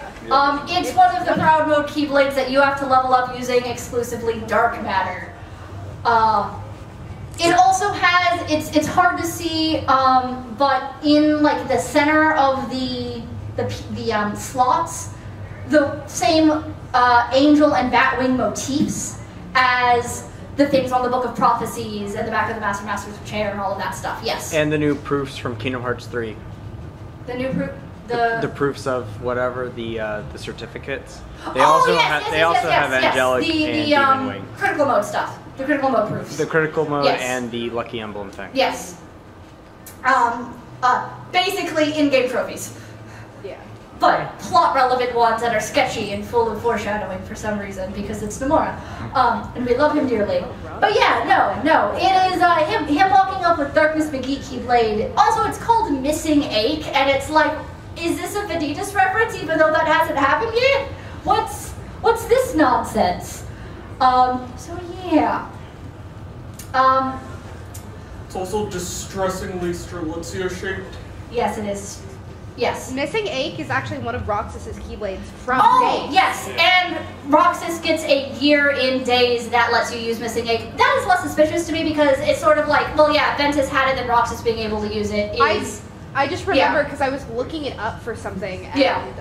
It's one of the Proud Mode Keyblades that you have to level up using exclusively dark matter. It also has, it's hard to see, but in like the center of the slots, the same angel and batwing motifs as the things on the Book of Prophecies and the back of the Master's chair and all of that stuff. Yes.
And the new proofs from Kingdom Hearts 3.
The new proof.
The proofs of whatever the certificates. They
Oh,
also
yes,
have
yes.
angelic
The
and demon wing.
critical mode stuff. The critical mode proofs.
The critical mode
Yes.
and the lucky emblem thing.
Yes. Basically in-game trophies.
Yeah.
But plot-relevant ones that are sketchy and full of foreshadowing for some reason because it's Nomura. And we love him dearly. But yeah, no. It is him walking up with Darkness McGee Keyblade. Also, it's called Missing Ache, and it's like, is this a Vanitas reference even though that hasn't happened yet? What's this nonsense? So yeah.
It's also distressingly Strelitzia shaped.
Yes, it is. Yes.
Missing Ache is actually one of Roxas's Keyblades from
Oh,
Days.
yes, and Roxas gets a year in days that lets you use Missing Ache. That is less suspicious to me because it's sort of like, well, yeah, Ventus had it, and Roxas being able to use it is...
I just remember because I was looking it up for something, and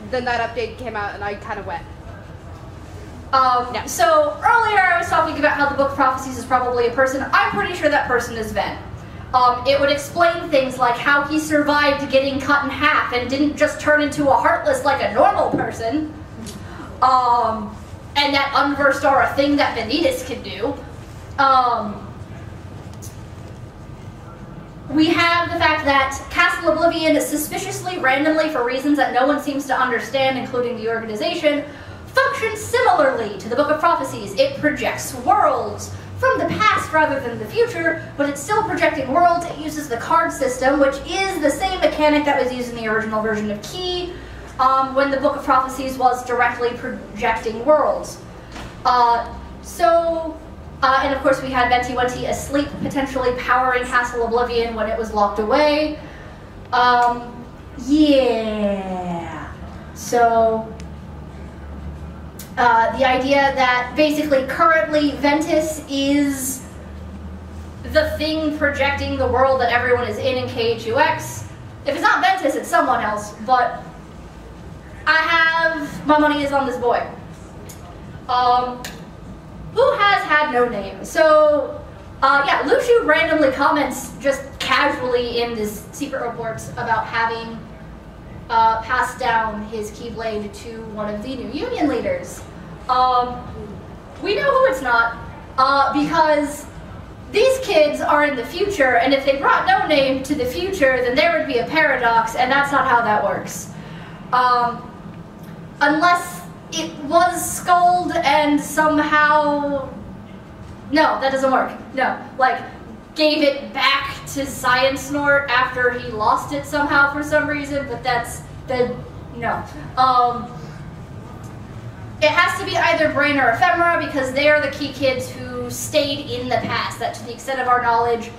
then that update came out, and I kind of went.
So earlier I was talking about how the Book of Prophecies is probably a person. I'm pretty sure that person is Ven. It would explain things like how he survived getting cut in half and didn't just turn into a Heartless like a normal person. And that Unversed are a thing that Vanitas can do. We have the fact that Castle Oblivion, suspiciously randomly for reasons that no one seems to understand, including the organization, functions similarly to the Book of Prophecies. It projects worlds from the past rather than the future, but it's still projecting worlds. It uses the card system, which is the same mechanic that was used in the original version of Key, when the Book of Prophecies was directly projecting worlds. And of course we had Venti Wenti asleep, potentially powering Castle Oblivion when it was locked away. Yeah. So, the idea that basically currently Ventus is the thing projecting the world that everyone is in KHUX. If it's not Ventus, it's someone else, but my money is on this boy. Who has had no name. So, yeah, Lushu randomly comments just casually in this secret reports about having passed down his Keyblade to one of the new union leaders. We know who it's not, because these kids are in the future, and if they brought no name to the future, then there would be a paradox, and that's not how that works. Unless it was Scold and somehow... No, that doesn't work. No, like, gave it back to Science Snort after he lost it somehow for some reason, but no. It has to be either Brain or Ephemera because they are the key kids who stayed in the past, that to the extent of our knowledge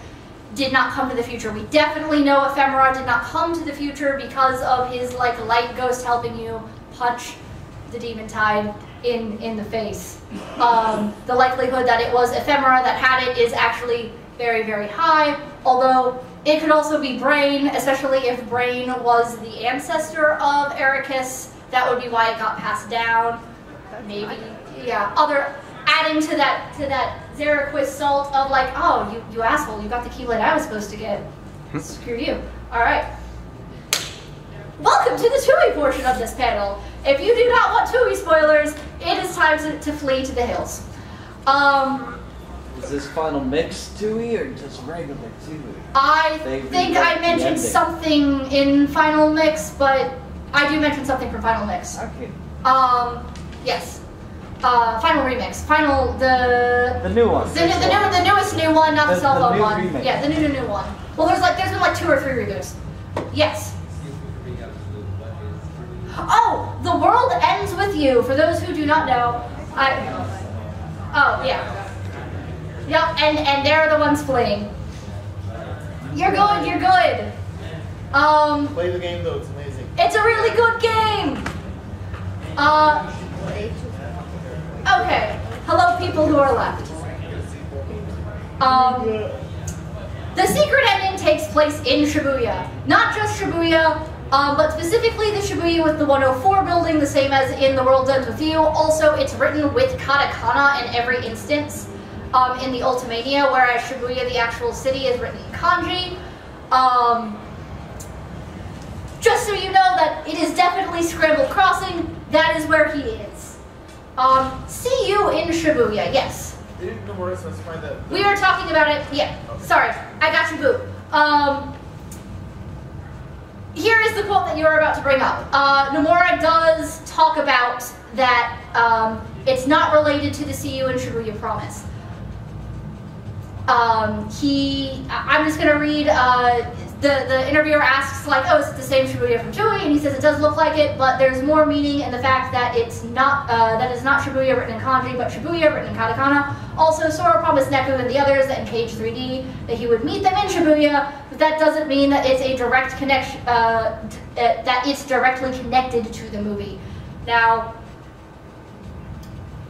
did not come to the future. We definitely know Ephemera did not come to the future because of his like light ghost helping you punch the demon tide in the face. The likelihood that it was Ephemera that had it is actually very, very high, although it could also be Brain, especially if Brain was the ancestor of Ericus. That would be why it got passed down. Maybe, yeah. Adding to that Zeraquist salt of like, oh, you asshole, you got the Keyblade I was supposed to get. Screw you. All right. Welcome to the TUI portion of this panel. If you do not want TUI spoilers, it is time to flee to the hills.
Is this final mix TUI or just regular TUI?
I think I mentioned something in Final Mix, but I do mention something from Final Mix.
Okay.
Yes. Final Remix. The
new one.
The newest new one, not the cell phone one.
Remix.
Yeah, the new one. Well, there's been like 2 or 3 reboots. Yes. Oh, The World Ends With You. For those who do not know, Oh, yeah. Yep, and they're the ones fleeing. You're good, you're good.
Play the game though, it's amazing.
It's a really good game. Okay. Hello, people who are left. The secret ending takes place in Shibuya. Not just Shibuya, but specifically the Shibuya with the 104 building, the same as in The World Ends With You. Also, it's written with katakana in every instance in the Ultimania, whereas Shibuya, the actual city, is written in kanji. Just so you know that it is definitely Scrambled Crossing, that is where he is. See you in Shibuya, yes.
Didn't Nomura specify that?
We were talking about it, yeah. Sorry, I got you, boo. Here is the quote that you were about to bring up. Nomura does talk about that it's not related to the See You in Shibuya promise. I'm just going to read, the interviewer asks, like, oh, is it the same Shibuya from Tui? And he says it does look like it, but there's more meaning in the fact that it's not, that is not Shibuya written in kanji, but Shibuya written in katakana. Also, Sora promised Neku and the others that in Cage 3D that he would meet them in Shibuya, but that doesn't mean that it's a direct connection, that it's directly connected to the movie. Now,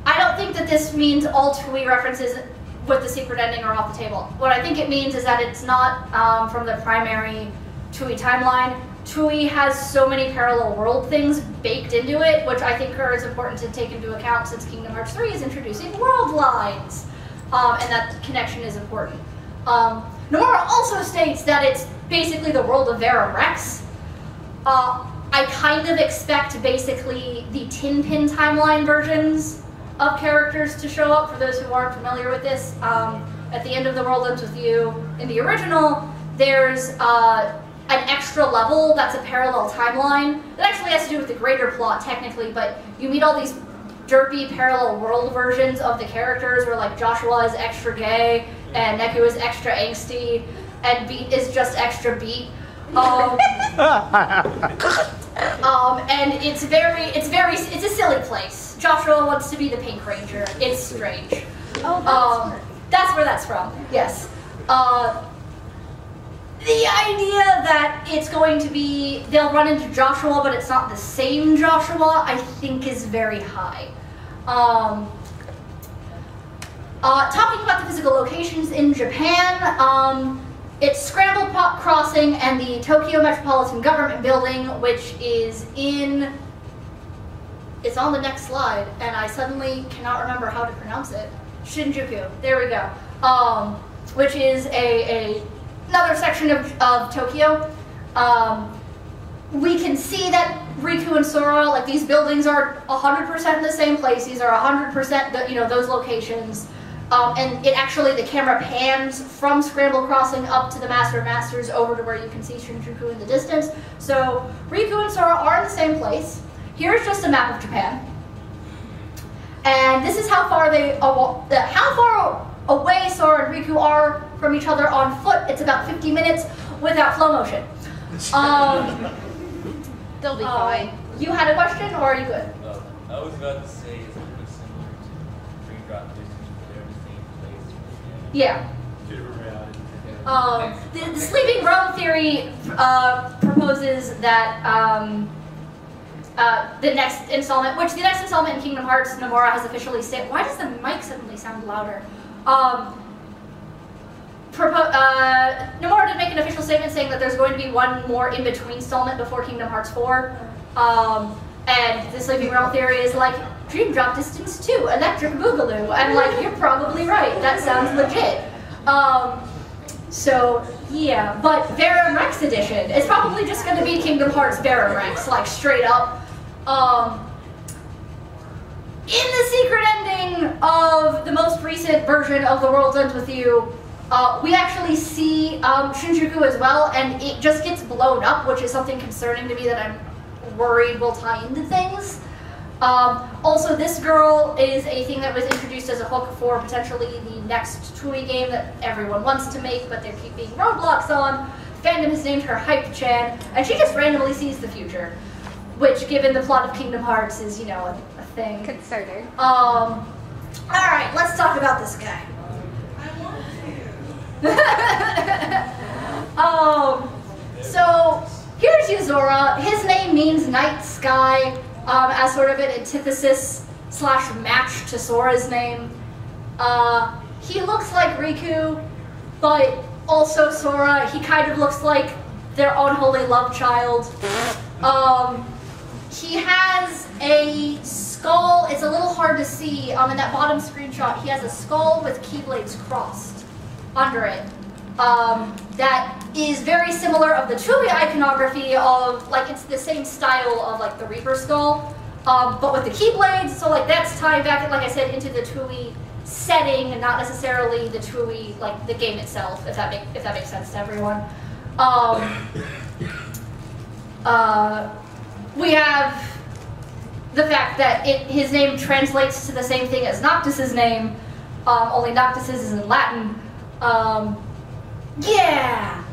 I don't think that this means all Tui references with the secret ending are off the table. What I think it means is that it's not from the primary Tui timeline. Tui has so many parallel world things baked into it, which I think are as important to take into account since Kingdom Hearts 3 is introducing world lines, and that connection is important. Nomura also states that it's basically the world of Vera Rex. I kind of expect basically the Tin Pin timeline versions of characters to show up. For those who aren't familiar with this, at the end of The World Ends With You, in the original, there's an extra level that's a parallel timeline that actually has to do with the greater plot technically, but you meet all these derpy parallel world versions of the characters where like Joshua is extra gay and Neku is extra angsty and Beat is just extra Beat. And it's a silly place. Joshua wants to be the Pink Ranger. It's strange.
Oh,
that's where that's from. Yes. The idea that it's going to be, they'll run into Joshua, but it's not the same Joshua, I think is very high. Talking about the physical locations in Japan, it's Scrambled Crossing and the Tokyo Metropolitan Government Building, which is in, it's on the next slide, and I suddenly cannot remember how to pronounce it. Shinjuku, there we go. Which is another section of Tokyo. We can see that Riku and Sora, like these buildings are 100% in the same place. These are 100% those locations. And it actually, the camera pans from Scramble Crossing up to the Master of Masters over to where you can see Shinjuku in the distance. So Riku and Sora are in the same place. Here's just a map of Japan. And this is how far away Sora and Riku are from each other on foot. It's about 50 minutes without flow motion.
They'll be fine.
You had a question, or are you good?
I was about to say it's pretty similar to Green Drop Distance, but they're in the same place.
Yeah. The sleeping realm theory proposes that the next installment in Kingdom Hearts, Nomura has officially stated. Why does the mic suddenly sound louder? Nomura did make an official statement saying that there's going to be one more in-between installment before Kingdom Hearts 4. And the sleeping realm theory is like, Dream Drop Distance 2, Electric Boogaloo. And like, you're probably right, that sounds legit. So, yeah, but Vera Rex edition is probably just going to be Kingdom Hearts Vera Rex, like straight up. In the secret ending of the most recent version of The World Ends With You, we actually see Shinjuku as well, and it just gets blown up, which is something concerning to me that I'm worried will tie into things. Also, this girl is a thing that was introduced as a hook for potentially the next Tui game that everyone wants to make, but they're keeping roadblocks on. Fandom has named her Hype-chan, and she just randomly sees the future, which, given the plot of Kingdom Hearts, is, a thing.
Concerning.
Alright, let's talk about this guy. So here's Yuzora. His name means night sky, as sort of an antithesis / match to Sora's name. He looks like Riku, but also Sora. He kind of looks like their unholy love child. He has a skull. It's a little hard to see. In that bottom screenshot, he has a skull with keyblades crossed under it. That is very similar of the Tui iconography of, like, it's the same style of, like, the Reaper skull, but with the keyblades. So, like, that's tying back, like I said, into the Tui setting, and not necessarily the Tui, like, the game itself, if that makes sense to everyone. We have the fact that his name translates to the same thing as Noctis's name, only Noctis's is in Latin. Yeah!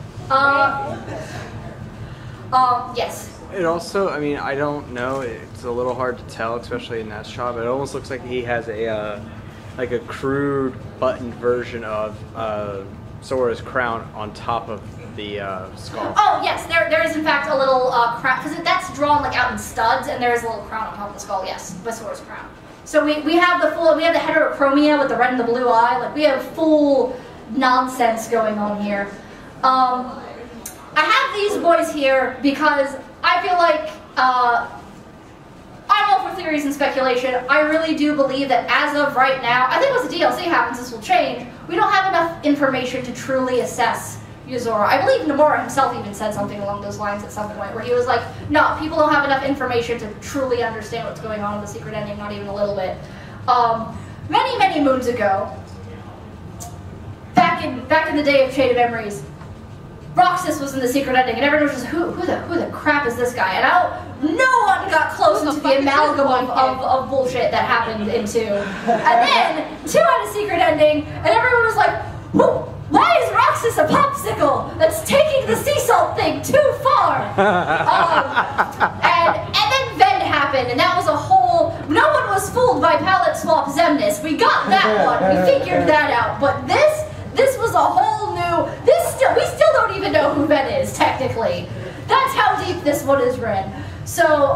Yes.
It also, I mean, I don't know, it's a little hard to tell, especially in that shot, but it almost looks like he has a, like a crude buttoned version of Sora's crown on top of the skull.
Oh, yes, there is in fact a little crown, because that's drawn like out in studs, and there is a little crown on top of the skull, yes, with Sora's crown. So we have the heterochromia with the red and the blue eye, like we have full nonsense going on here. I have these boys here because I feel like I'm all for theories and speculation. I really do believe that as of right now, I think once the DLC happens, this will change. We don't have enough information to truly assess Yuzora. I believe Nomura himself even said something along those lines at some point, where he was like, no, people don't have enough information to truly understand what's going on in the secret ending, not even a little bit. Many, many moons ago, back in the day of Chain of Memories, Roxas was in the secret ending, and everyone was just, who the crap is this guy? And no one got close into the amalgam of bullshit that happened in 2. And then 2 had a secret ending, and everyone was like, why is Roxas a popsicle that's taking the sea salt thing too far? And then Ven happened, and that was a whole, no one was fooled by palette swap Xemnas. We got that one, we figured that out, but this was a whole new, we still don't even know who Ven is, technically. That's how deep this one is read. So,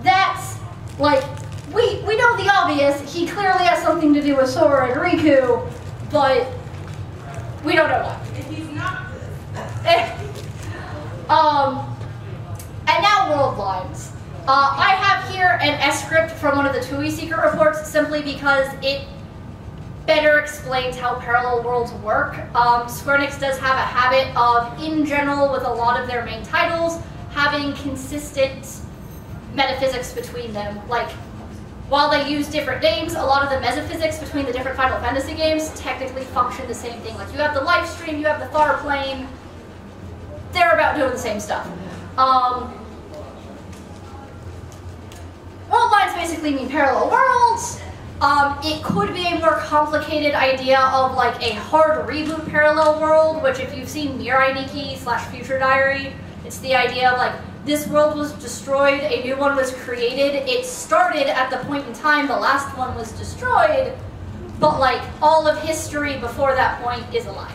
that's, like, we know the obvious. He clearly has something to do with Sora and Riku, but we don't know what.
If he's not
and now world lines. I have here an S-script from one of the TUI secret reports, simply because it better explains how parallel worlds work. Square Enix does have a habit of, in general, with a lot of their main titles, having consistent metaphysics between them. Like, while they use different names, a lot of the metaphysics between the different Final Fantasy games technically function the same thing. Like, you have the life stream, you have the far plane, they're about doing the same stuff. World lines basically mean parallel worlds. It could be a more complicated idea of like a hard reboot parallel world, which if you've seen Mirai Nikki / Future Diary, it's the idea of like, this world was destroyed, a new one was created, it started at the point in time the last one was destroyed, but like all of history before that point is a lie.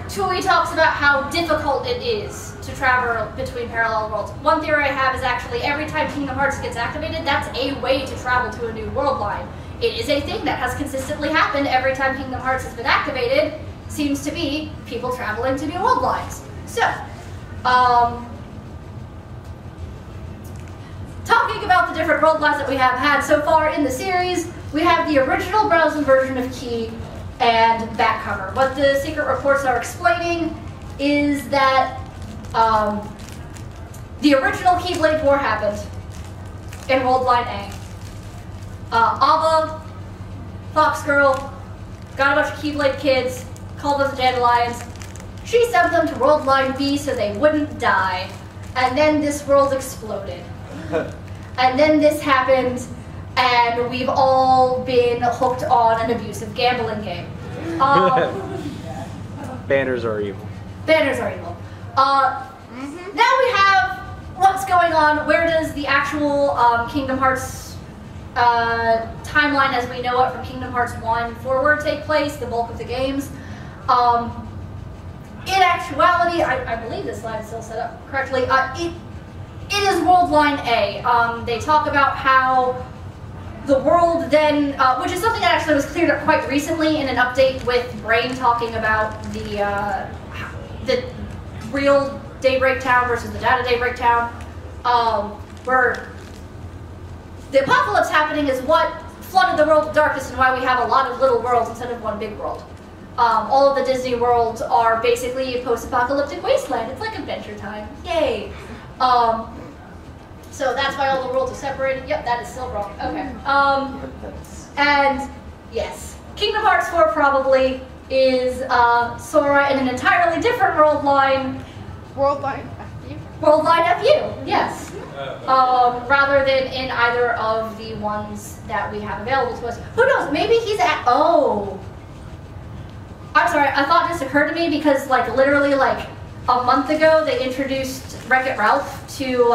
Tui talks about how difficult it is to travel between parallel worlds. One theory I have is actually every time Kingdom Hearts gets activated, that's a way to travel to a new world line. It is a thing that has consistently happened every time Kingdom Hearts has been activated, seems to be people traveling to new world lines. So, talking about the different world lines that we have had so far in the series, we have the original browsing version of Key and back cover. What the secret reports are explaining is that the original Keyblade War happened in World Line A. Ava, Fox Girl, got a bunch of Keyblade kids, called them the Dandelions. She sent them to World Line B so they wouldn't die. And then this world exploded. And then this happened, and we've all been hooked on an abusive gambling game.
Banners are evil.
Banners are evil. Now we have what's going on? Where does the actual Kingdom Hearts timeline as we know it from Kingdom Hearts 1 forward take place, the bulk of the games? In actuality, I believe this slide is still set up correctly, it is World Line A. They talk about how the world then, which is something that actually was cleared up quite recently in an update with Brain talking about the real Daybreak Town versus the data Daybreak Town, where the apocalypse happening is what flooded the world with darkness and why we have a lot of little worlds instead of one big world. All of the Disney worlds are basically a post-apocalyptic wasteland. It's like Adventure Time. Yay! So that's why all the worlds are separated. Yep, that is still wrong. Okay. And yes, Kingdom Hearts 4 probably is Sora in an entirely different world line.
World line FU?
World line FU, yes. Rather than in either of the ones that we have available to us. Who knows, maybe he's at, oh. I'm sorry, I thought this occurred to me because like literally like a month ago they introduced Wreck-It Ralph to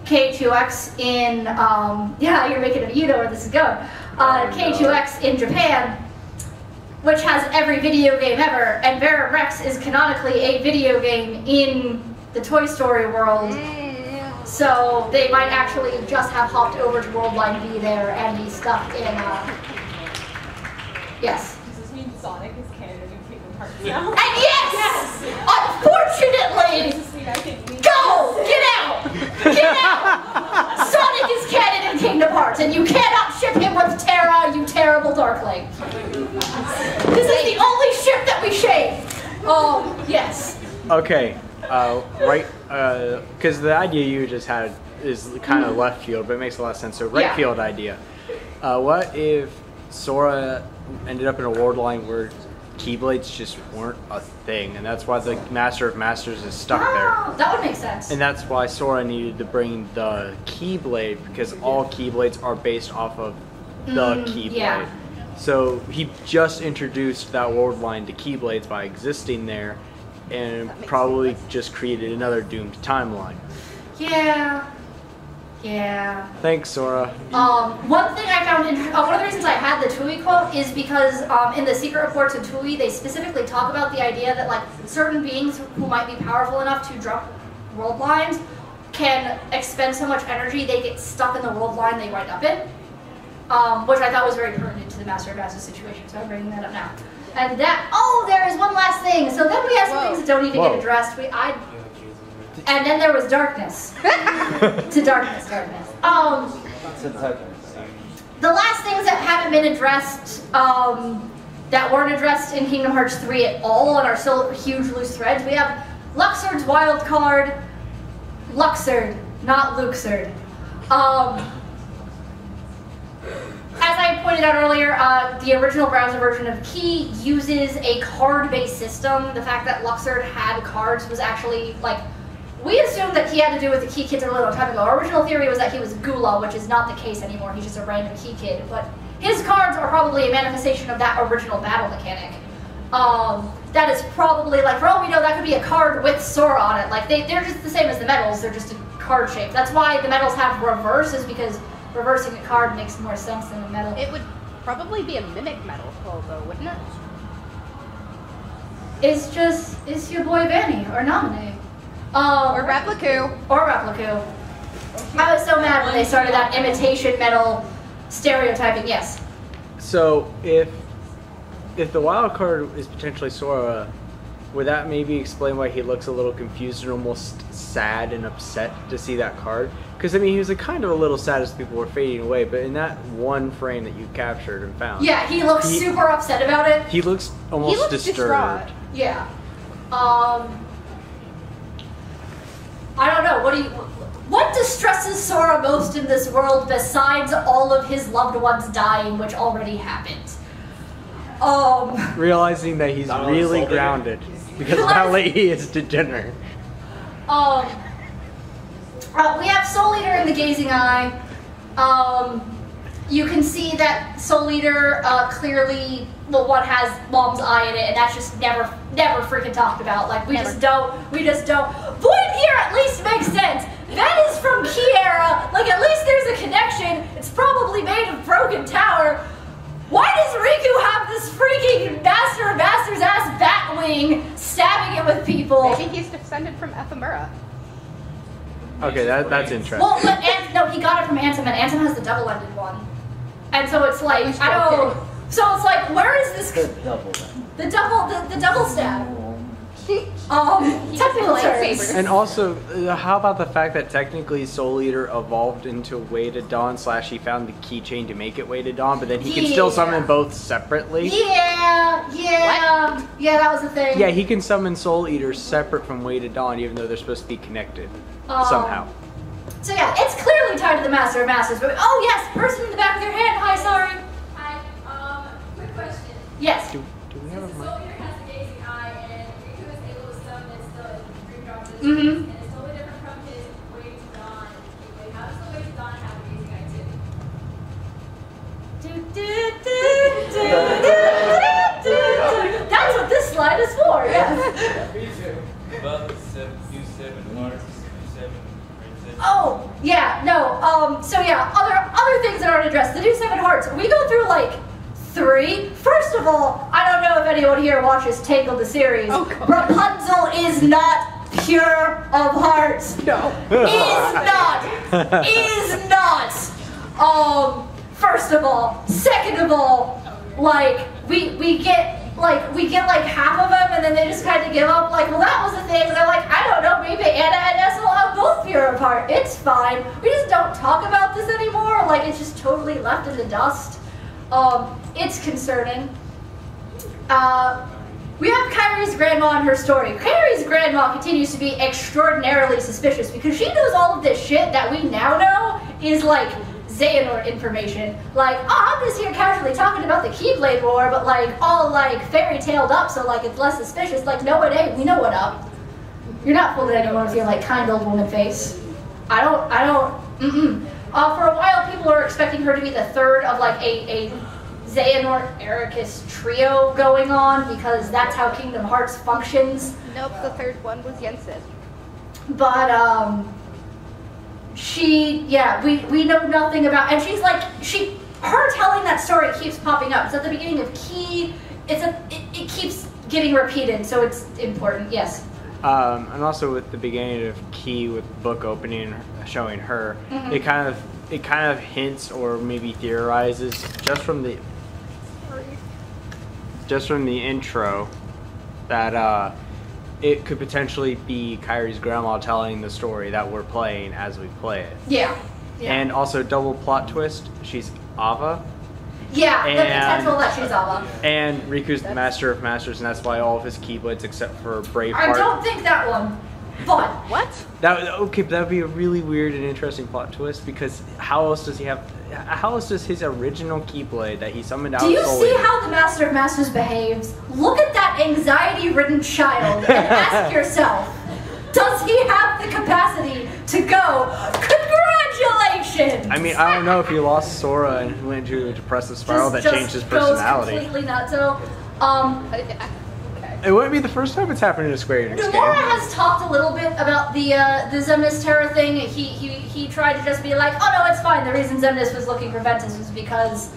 K2X in, yeah, you're making it, you know where this is going. K2X in Japan, which has every video game ever, and Baron Rex is canonically a video game in the Toy Story world. So they might actually just have hopped over to World Line B there and be stuck in, yes.
Does this mean Sonic is canon in Kingdom Hearts now?
And yes! Unfortunately! Go! Get out! Get out! Sonic is canon in Kingdom Hearts, and you cannot ship him with Terra, you terrible Darkling. This is the only ship that we shape. Yes.
Okay, right, because the idea you just had is kind of left field, but it makes a lot of sense. So right field idea. What if Sora ended up in a world line where Keyblades just weren't a thing, and that's why the Master of Masters is stuck there.
That would make sense.
And that's why Sora needed to bring the Keyblade, because all Keyblades are based off of the Keyblade.
Yeah.
So he just introduced that world line to Keyblades by existing there, and probably just created another doomed timeline.
Yeah. Yeah.
Thanks, Sora.
One thing I found interesting, one of the reasons I had the Tui quote is because in the secret reports of Tui, they specifically talk about the idea that like certain beings who might be powerful enough to jump world lines can expend so much energy they get stuck in the world line they wind up in, which I thought was very pertinent to the Master of Masters situation, so I'm bringing that up now. And that, there is one last thing. So then we have some things that don't even get addressed. And then there was darkness. To darkness. The last things that haven't been addressed, that weren't addressed in Kingdom Hearts 3 at all and are still huge loose threads, we have Luxord's wild card. Luxord, not Luxord. As I pointed out earlier, the original browser version of Key uses a card-based system. The fact that Luxord had cards was actually, like, we assumed that he had to do with the Key Kids a really long time ago. Our original theory was that he was Gula, which is not the case anymore. He's just a random Key Kid. But his cards are probably a manifestation of that original battle mechanic. That is probably, like, for all we know, that could be a card with Sora on it. Like, they're just the same as the medals. They're just a card shape. That's why the medals have reverse, is because reversing a card makes more sense than a medal.
It would probably be a mimic medal pull, though, wouldn't it?
It's your boy Vanny, or Nominee.
Or Repliku.
I was so mad when they started that imitation medal stereotyping, yes.
So if the wild card is potentially Sora, would that maybe explain why he looks a little confused and almost sad and upset to see that card? Because, I mean, he was kind of a little sad as people were fading away, but in that one frame that you captured and found...
Yeah, he looks super upset about it.
He looks almost disturbed.
Yeah. I don't know, what distresses Sora most in this world besides all of his loved ones dying, which already happened?
Realizing that he's really grounded, because apparently he is degenerate.
We have Soul Eater in the Gazing Eye. You can see that Soul Eater clearly, well, one has Mom's eye in it, and that's just never freaking talked about. Like, we just don't. Void Gear at least makes sense. That is from Kiera. Like, at least there's a connection. It's probably made of Broken Tower. Why does Riku have this freaking Master of Masters ass bat wing stabbing it with people?
Maybe he's descended from Ephemera.
Okay, that's interesting.
Well, but no, he got it from Ansem, and Ansem has the double-ended one. And so it's like, I don't. So it's like, where is this? The double stab. Technical terms.
And also, how about the fact that technically Soul Eater evolved into Weighted Dawn / he found the keychain to make it Weighted Dawn, but then he can still summon both separately?
Yeah, that was the thing.
Yeah, he can summon Soul Eater separate from Weighted Dawn, even though they're supposed to be connected somehow.
So yeah, it's clearly tied to the Master of Masters, but oh yes, person in the back of their hand, hi, sorry.
Hi, quick question.
Yes.
Do we have a mic?
Soul Eater has a gazing eye, and Riku is able to summon it still in Dream Drop District,
Mm-hmm.
and it's totally different from his Way to Dawn. Wait, how does the Way to Dawn have a gazing eye too?
That's what this slide is for, yes.
Me too. About the new 7 hearts, 7 princesses.
Oh, yeah, no, so yeah, other things that aren't addressed. The new 7 hearts, we go through like 3. First of all, I don't know if anyone here watches Tangled the series.
Oh, God.
Rapunzel is not pure of heart.
No.
Is not. First of all. Second of all, like, we get half of them and then they just kind of give up, like, well, that was the thing. And they're like, I don't know, maybe Anna and Nessa will have both pure of heart. It's fine. We just don't talk about this anymore. Like, it's just totally left in the dust. It's concerning. We have Kairi's grandma and her story. Kairi's grandma continues to be extraordinarily suspicious because she knows all of this shit that we now know is like Xehanort information. Like, oh, I'm just here casually talking about the Keyblade War, but like all like fairy-tailed up, so like it's less suspicious. Like, no, it ain't. We know what up. You're not fooling anyone with your like kind old woman face. I don't. For a while, people were expecting her to be the third of like a Xehanort Ericus trio going on because that's how Kingdom Hearts functions.
Nope, the third one was Jensen.
But we know nothing about, and she's like, her telling that story keeps popping up. It's at the beginning of Key. It keeps getting repeated, so it's important. Yes.
And also with the beginning of Key, with the book opening and showing her, it kind of hints or maybe theorizes just from the intro that it could potentially be Kairi's grandma telling the story that we're playing as we play it.
Yeah.
And also double plot twist, she's Ava.
Yeah, the potential that she's Ava.
And Riku's the Master of Masters, and that's why all of his Keyblades except for Braveheart.
I don't think that one. But
what?
That would be a really weird and interesting plot twist because how else does his original Keyblade that he summoned out?
Do you see how the Master of Masters behaves? Look at that anxiety-ridden child and ask yourself, does he have the capacity to go, congratulations?
I mean, I don't know if he lost Sora and went into a depressive spiral that changed his personality.
Goes completely nutso.
It wouldn't be the first time it's happened in a Square Enix game.
Nomura has talked a little bit about the Xemnas Terra thing. He tried to just be like, oh no, it's fine. The reason Xemnas was looking for Ventus was because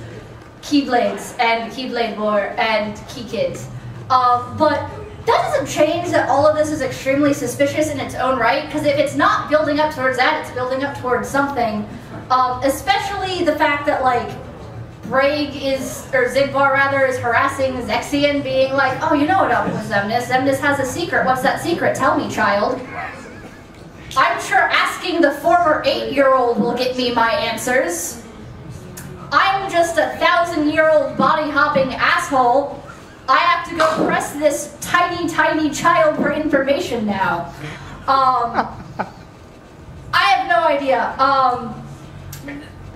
Keyblades and Keyblade War and Key Kids. But that doesn't change that all of this is extremely suspicious in its own right, because if it's not building up towards that, it's building up towards something. Especially the fact that like Zigbar rather, is harassing Zexion, being like, oh, you know what up with Xemnas? Xemnas has a secret. What's that secret? Tell me, child. I'm sure asking the former 8-year-old will get me my answers. I'm just a 1,000-year-old body-hopping asshole. I have to go press this tiny, tiny child for information now. I have no idea.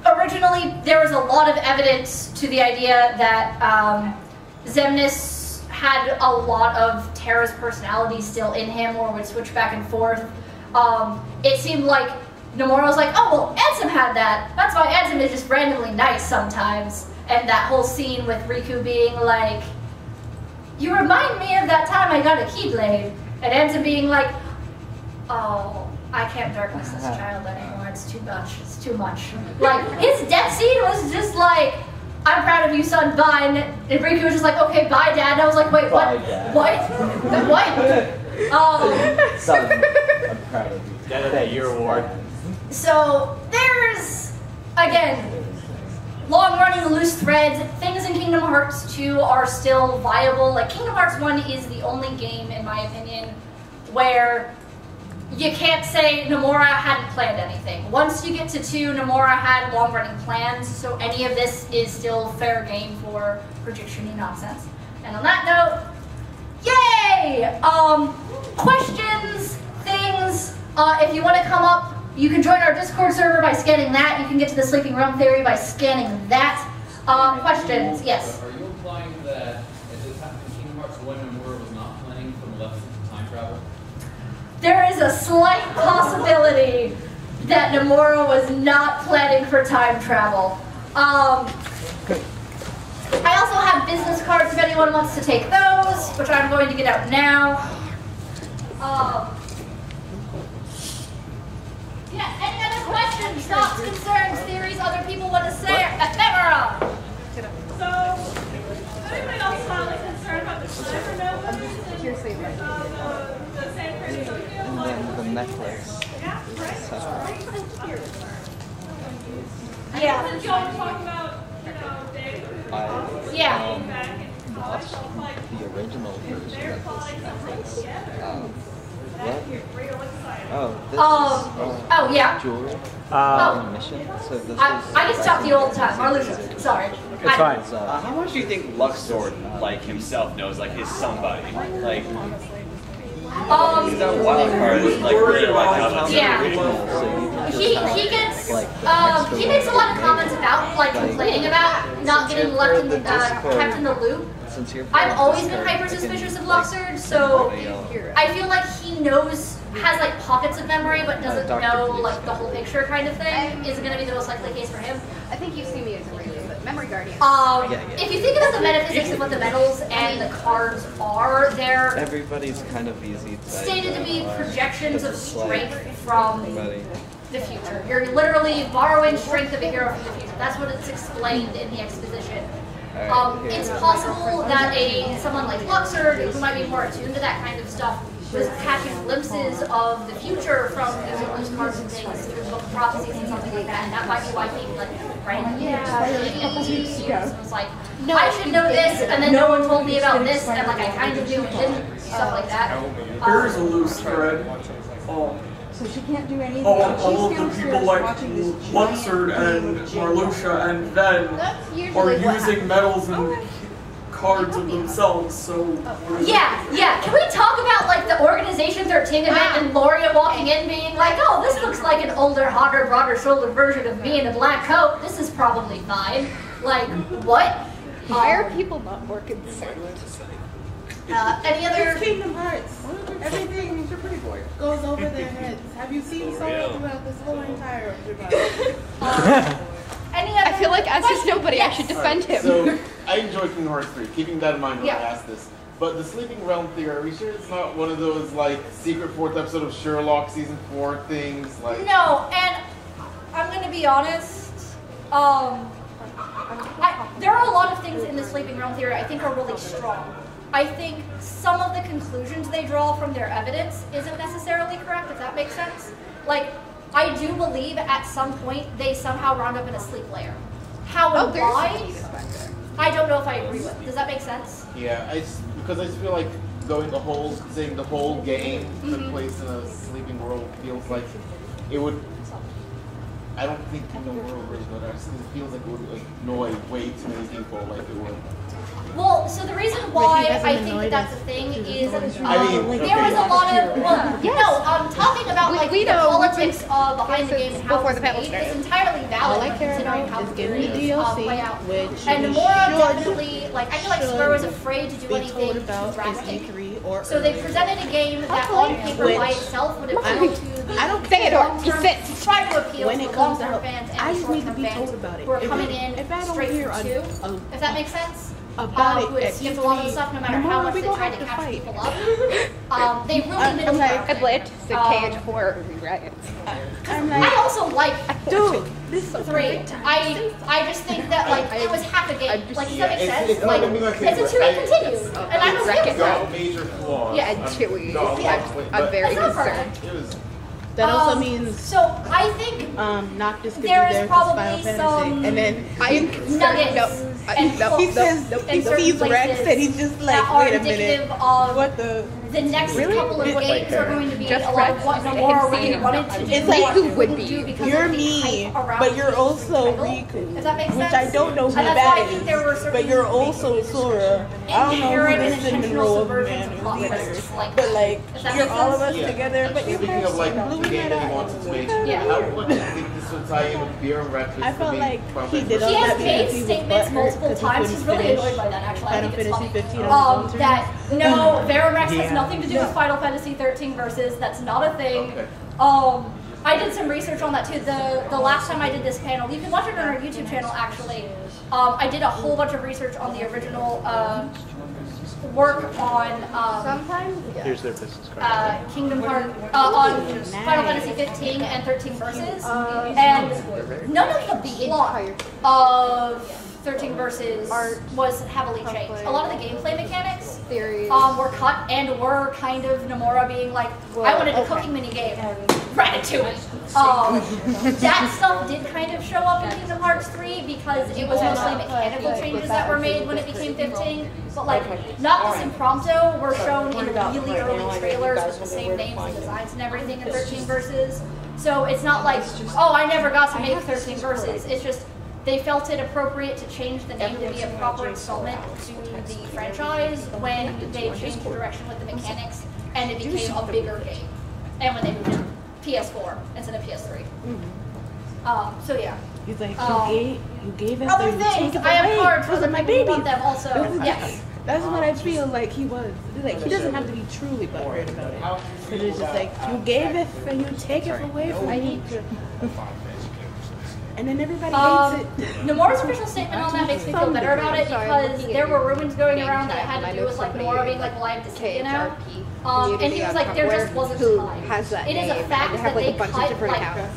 Originally, there was a lot of evidence to the idea that Xemnas had a lot of Terra's personality still in him, or would switch back and forth. It seemed like Nomura's like, oh, well, Ansem had that. That's why Ansem is just randomly nice sometimes. And that whole scene with Riku being like, you remind me of that time I got a Keyblade. And Ansem being like, oh, I can't darkness this child anymore. It's too much. It's too much. Like, his death scene was just like, I'm proud of you, son, bye. And Riku was just like, okay, bye, Dad. And I was like, wait, what? What? What?
Son, I'm proud of you.
Dad of the Year award.
So, there's, again, long-running loose threads. Things in Kingdom Hearts 2 are still viable. Like, Kingdom Hearts 1 is the only game, in my opinion, where you can't say Nomura hadn't planned anything. Once you get to 2, Nomura had long-running plans, so any of this is still fair game for prediction-y nonsense. And on that note, yay! Questions, things, if you want to come up, you can join our Discord server by scanning that. You can get to the Sleeping Realm Theory by scanning that. Questions, yes?
Are you implying that at the time in Kingdom Hearts 1, Nomura was not planning for the lessons of time travel?
There is a slight possibility that Nomura was not planning for time travel. I also have business cards if anyone wants to take those, which I'm going to get out now. Yeah, any other questions, thoughts, concerns, theories other people want to say? Ephemera!
So, anybody else not like concerned about the supernova? The San Francisco?
And then the necklace.
Yeah, right?
Yeah.
Since y'all were talking about, Dave,
yeah.
back in college, so it's like,
The original version
they're
of
plotting
this
something
necklace.
together.
What?
Real exciting.
Oh, this
oh, yeah.
jewelry. Mission. So this
I get to talk to you all the time. Marluxia, sorry.
It's fine.
How much do you think Luxord, like himself, knows, like his somebody? Like, he's that wild card. Like, really like how
yeah. He makes a lot of comments about, like, complaining about not getting left in the, kept in the loop. I've always been hyper suspicious of Luxord, so I feel like he knows, has like pockets of memory, but doesn't know like the whole picture kind of thing. Is going to be the most likely case for him.
I think you see me as a random, but memory guardian.
If you think about the metaphysics of what the medals and the cards are, they're
everybody's kind of easy to
stated to be projections of strength from the future. You're literally borrowing strength of a hero from the future. That's what it's explained in the exposition. It's possible that someone like Luxord, who might be more attuned to that kind of stuff, was catching glimpses of the future from using those cards and things through book prophecies and something like that, and that might be why he like so it's like, I should know this, and then no one told me about this, and like I kind of knew and didn't, stuff like that.
Here's a loose thread.
So she can't do anything.
All of the people like Luxord and Marluxia and Ven are using medals and cards of themselves, so...
Yeah. Can we talk about like the Organization 13 event and Loria walking in being like, oh, this looks like an older, hotter, broader shouldered version of me in a black coat. This is probably fine. Like, what?
Why are people not more concerned?
Any other...
It's Kingdom Hearts. Everything goes over their heads. Have you seen Sora throughout this whole entire
I feel like as there's nobody, I should defend him.
So, I enjoy Kingdom Hearts 3, keeping that in mind when I ask this. But the Sleeping Realm Theory, are we sure it's not one of those, like, secret 4th episode of Sherlock Season 4 things? Like,
no, and I'm going to be honest, there are a lot of things in the Sleeping Realm Theory I think are really strong. I think some of the conclusions they draw from their evidence isn't necessarily correct, if that makes sense. Like, I do believe at some point they somehow wound up in a sleep layer. How and why, I don't know if I agree with. Does that make sense?
Yeah, because I just feel like saying the whole game took place in a sleeping world feels like it would. I don't think the world really good. It feels like it would annoy way too many people. Like it would.
Well, so the reason why
doesn't
I think
annoy
that that's
us.
a thing is there was
okay.
a lot of, no, talking about like
we
the
know
politics behind the game and how
before
it's
the panel
made
started.
is entirely valid
All I care
considering
about
how
is
the
getting the
games play
DLC,
out.
which
And
we
Nomura
should
definitely, like, I feel like Square was afraid to do
be
anything
told
too
about
drastic.
E3 or
So they
earlier.
presented a game that on paper by
Which-
itself would appeal to the
I don't
long-term, try to appeal
when
to
it
the
comes
long-term
out.
fans
I
and
just need to
short-term
be
fans
told about it.
who are
If
coming
it-
in
if I don't
straight
hear
from two, if that makes sense.
about
Who
it
had
at
skipped a lot of the
E3,
stuff no matter how
tomorrow
much
we
they
gonna
tried
have
to
to
catch
fight.
people up. They really did
I'm
it
like,
perfect.
I'd like to KH4 riots.
I also like
dude, this is
3. I just think that like it was half a game. Like does that make sense?
It's
Like
not gonna be my
it's a
favorite.
2-way continues, and I'm okay with
Got
that.
major flaws.
Yeah, and Chewy. I'm very
That's not
concerned.
It was.
That also means
So I think
Noctis could
there
be
is
there 'cause
probably
Final Fantasy.
some
And then
I'm
nuggets and
he says he
in certain
sees Rex
places
and he's just like,
that are
wait a minute,
indicative of
what the
next
Really?
couple of
Like
games are going to be
Just
a lot
Rex
of what
and
Nomura
him
really
saying
wanted to do.
It's like,
and
who would
couldn't
be?
do because
you're
of the
me,
hype around
but you're
the
also
title.
Riku,
Does that make sense?
which I don't know who
And that's why I
that
think there were
is,
certain
but you're also Sora. I don't know
inherent
who
and
the cinnamon
intentional
roll of
subversions
man
of
is
plot
either.
twists like
But
that.
like,
Does that
you're
make
all of
sense?
us together, but you
Speaking
have
of like
blue
the game that he wants to make, how much do you think this would tie in with Beer and Breakfast?
I felt like he did
He
all
has
that
made
because he was
statements
butthurt
multiple
because he
times.
couldn't
He's really
finish
annoyed by that, actually. I
Final
think it's
Fantasy
funny.
15 on his own
That no, Verimax has
Yeah.
nothing to do with Final Fantasy 13 versus. That's not a thing.
Okay.
I did some research on that too. The last time I did this panel, you can watch it on our YouTube channel actually. I did a whole bunch of research on the original work on
Here's their business card.
Kingdom Hearts on Final Fantasy 15 and 13 verses, and none of the plot of 13 verses was heavily changed. A lot of the gameplay mechanics were cut and were kind of Nomura being like, I wanted a cooking mini game and ran into it. That stuff did kind of show up in Kingdom Hearts 3 because it was mostly mechanical changes that were made when it became 15. But like, Noctis and Prompto were shown in really early trailers with the same names and designs and everything in 13 verses. So it's not like, oh, I never got to make 13 verses. It's just they felt it appropriate to change the name to be a proper installment to the franchise when they changed the direction with the mechanics and it became a bigger game. And when they moved to PS4 instead of PS3. So yeah.
He's like, you gave it
Other
to
things,
take it
I have
away.
cards for
Those
the
are my
people who want
babies.
them also. Yes.
That's what I feel like he was. Like, he doesn't have to be truly butthurt about it. But it's just like, you gave it and you take it away from me. And then everybody hates it.
Nomura's official statement on that makes me feel better about it because there were rumors going around that it had to do with like Nomura being like live to now. And he was like, there just wasn't time. It is a fact that they cut like 0.2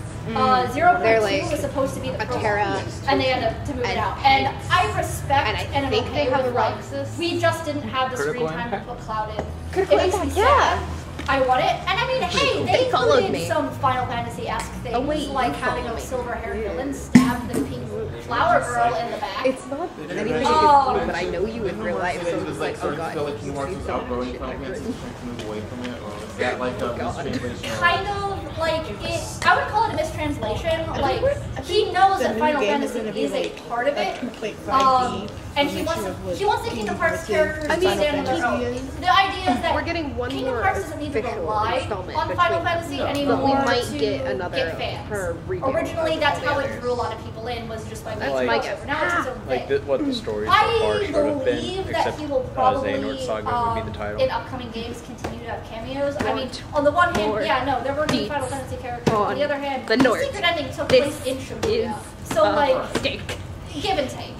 was supposed to be the prologue, and they had to move it out. And I respect and I'm okay with like, we just didn't have the screen time to put Cloud in. It makes me sad. I want it. And I mean, hey, they included some Final Fantasy-esque things, like having a silver-haired villain stab the pink flower girl in the back.
It's not anything against you, but I know you in real life, so it's like, oh god.
Feel like Kingdom Hearts is outgrowing Final Fantasy, trying to move away from it, or is that like a mistranslation?
Kind of like it. I would call it a mistranslation. Like he knows that Final Fantasy is a part of it, and he wants the Kingdom Hearts characters to stand on their own. The idea is that
we're getting one
Kingdom
more
Hearts doesn't need to rely
installment
on Final Fantasy anymore
but we might
to
get another
fans.
redo.
Originally, that's how it drew a lot of people in, was just by
Like-
making crossover. Now it's his own
Like
thing.
what the story so far
I
should have been,
believe that
except
he will probably,
Xehanort Saga would be the title.
in upcoming games, continue to have cameos. I mean, on the one hand, yeah, no, there were new Final Fantasy characters. On the other hand,
the
the secret ending took place in Shibuya. So, like, give and take.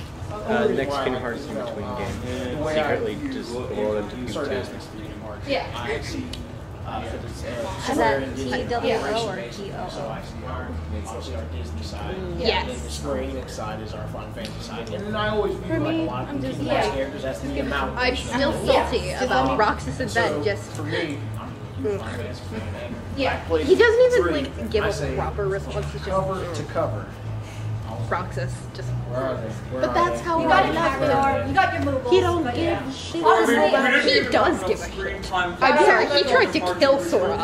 Next Kingdom Hearts in between game. Secretly just blow them to pieces.
Yeah.
Is that TWO or TO?
So obviously our Disney side.
Yes.
And the Square Enix side is our Final Fantasy side. And then I always view
For
like
me,
a lot of
I'm
the
just
Kingdom Hearts
like-
characters as the amount.
I'm still salty about Roxas and Ben just.
For me, I'm a huge Final Fantasy fan.
Yeah.
He doesn't even
Three,
like give
I
a
say
proper response. It's
cover to
just
cover.
Roxas just.
Where are they?
But that's how
You got
I
your
love
Cactuar,
him.
you got your Moogles.
He don't
but
give
yeah.
shit.
Honestly,
He does give a shit. I'm sorry, he tried to kill Sora.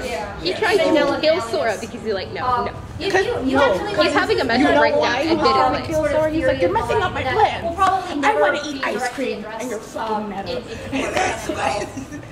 Yeah.
He tried to kill Sora because he's like, no.
You actually
He's having a mental
You know
breakdown.
why you want to kill
Admittedly.
Sora? He's like, you're messing up my plan.
We'll probably
I
never
want to
be
eat ice
directly
cream,
addressed,
and you're fucking meta.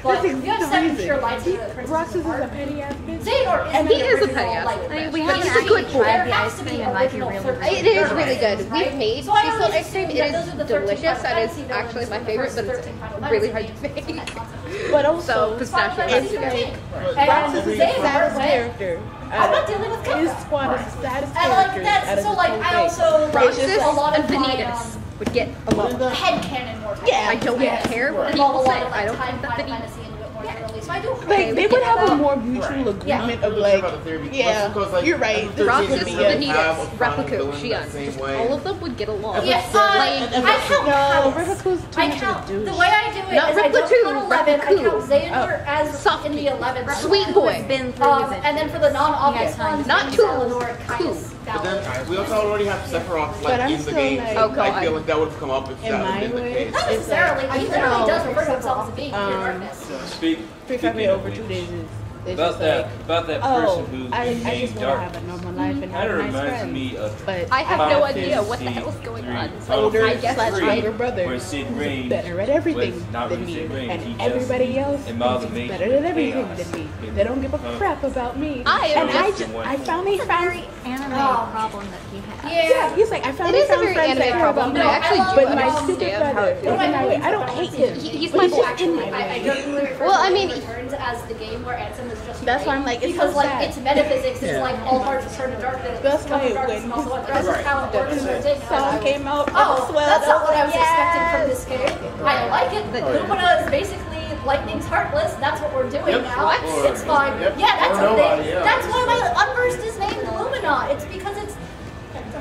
But
This
you
is
have
the
seven
reason.
pure lightsabers.
Roxas is a petty ass bitch.
Xehanort is
And he
an
is a
original,
petty ass
like,
bitch.
We
but
haven't
he's
actually
good for
tried
it.
the ice cream. It might be really good.
It is really good.
Right?
We've made
So I
sea salt
always
ice cream.
assume
It
that those are
is
the 13
delicious. That is
Final
actually my
Fantasy
favorite, but
villains,
it's
the first 13
really
Final
hard to
Fantasy
make.
But also,
Pistachio
it's
ice
like
And
Roxas is the
Xehanort
saddest
went-
character.
I'm not dealing with
His
Kefka.
squad is the saddest
And like
character.
that's so like I also like
Roxas
a lot
and
of my
Vanitas would get a lot.
headcanon more time.
Yeah,
I don't care what
Involve a
people
lot
say.
of
I
like
don't
time
think that
Final
Vanitas.
Fantasy a little bit more thoroughly. So I do
Like they would have a more mutual
Yeah.
agreement of
I'm
like,
not sure about the theory, but
yeah,
because, like,
you're right.
the
Roxas,
13 doesn't have a
Vanitas,
final
Replica,
villain the
Xion.
same
Just
way.
all of them would get along.
Yes,
Playing-
I count
No,
Palace.
Rivaku's too
I
much
count
of a douche.
the way I do it
Not
is I don't
Replica,
count 11. I count
Replica.
Xehanort as
Softy.
in the 11th.
Sweet boy.
Been through his
And then for the non-obvious
Yeah,
ones,
not
James,
two.
Eleanor, and Caius,
But
Valor.
then we also already have Sephiroth
But
like
I'm
in the
still
game.
like-
So
Oh, God.
I feel like that would have come up if
In
that
my
had been the
way,
case.
Not
it's
necessarily.
like,
He
I
literally
know.
does refer to himself as being pure darkness.
If I've been over 2 days, it's
About
just like,
about that
oh,
person who
I
is
just
named
want to
Dark.
have a normal life and
Kind
have
of
nice
reminds
friends.
me of
But
I have
Final
no idea what the
Fantasy
hell's going
III.
on.
Final
older
Fantasy
slash
III,
younger brother
where Sid
who's
Reigns
better at everything
was not
than
really
me,
Sid Reigns, he
and
just
everybody else is
amalgamated
better at everything
chaos
than me.
in
They don't give a
her.
crap about me.
I am
and
just
I finally found.
anime
Oh.
problem that he has.
Yeah, he's like I
It
finally
is a
found
very
friends that
anime
care
problem,
about
but
me.
I actually do
But my
understand
stupid
how
brother
it
is
feels.
in my way. I don't hate him.
He's
but
my
he's just
boy.
in my
I
way.
jokingly refer
Well,
to
I mean-
Returns as the game where Ansem is just
That's why I'm
great,
like, it's
because
so
like
sad.
it's metaphysics. It's
Yeah.
like all hearts return to darkness.
That's
Come
why
to darkness
when
and also what darkness
Right.
how it works and everything.
Sound came out.
Oh, that's not what I was expecting from
Yes.
this game. I like it. Lumina is basically Lightning's Heartless. That's what we're doing now.
What?
It's fine.
Yep.
Yeah, that's
Or
what
nobody,
they.
yeah.
That's why my Unburst is named Lumina. It's because it's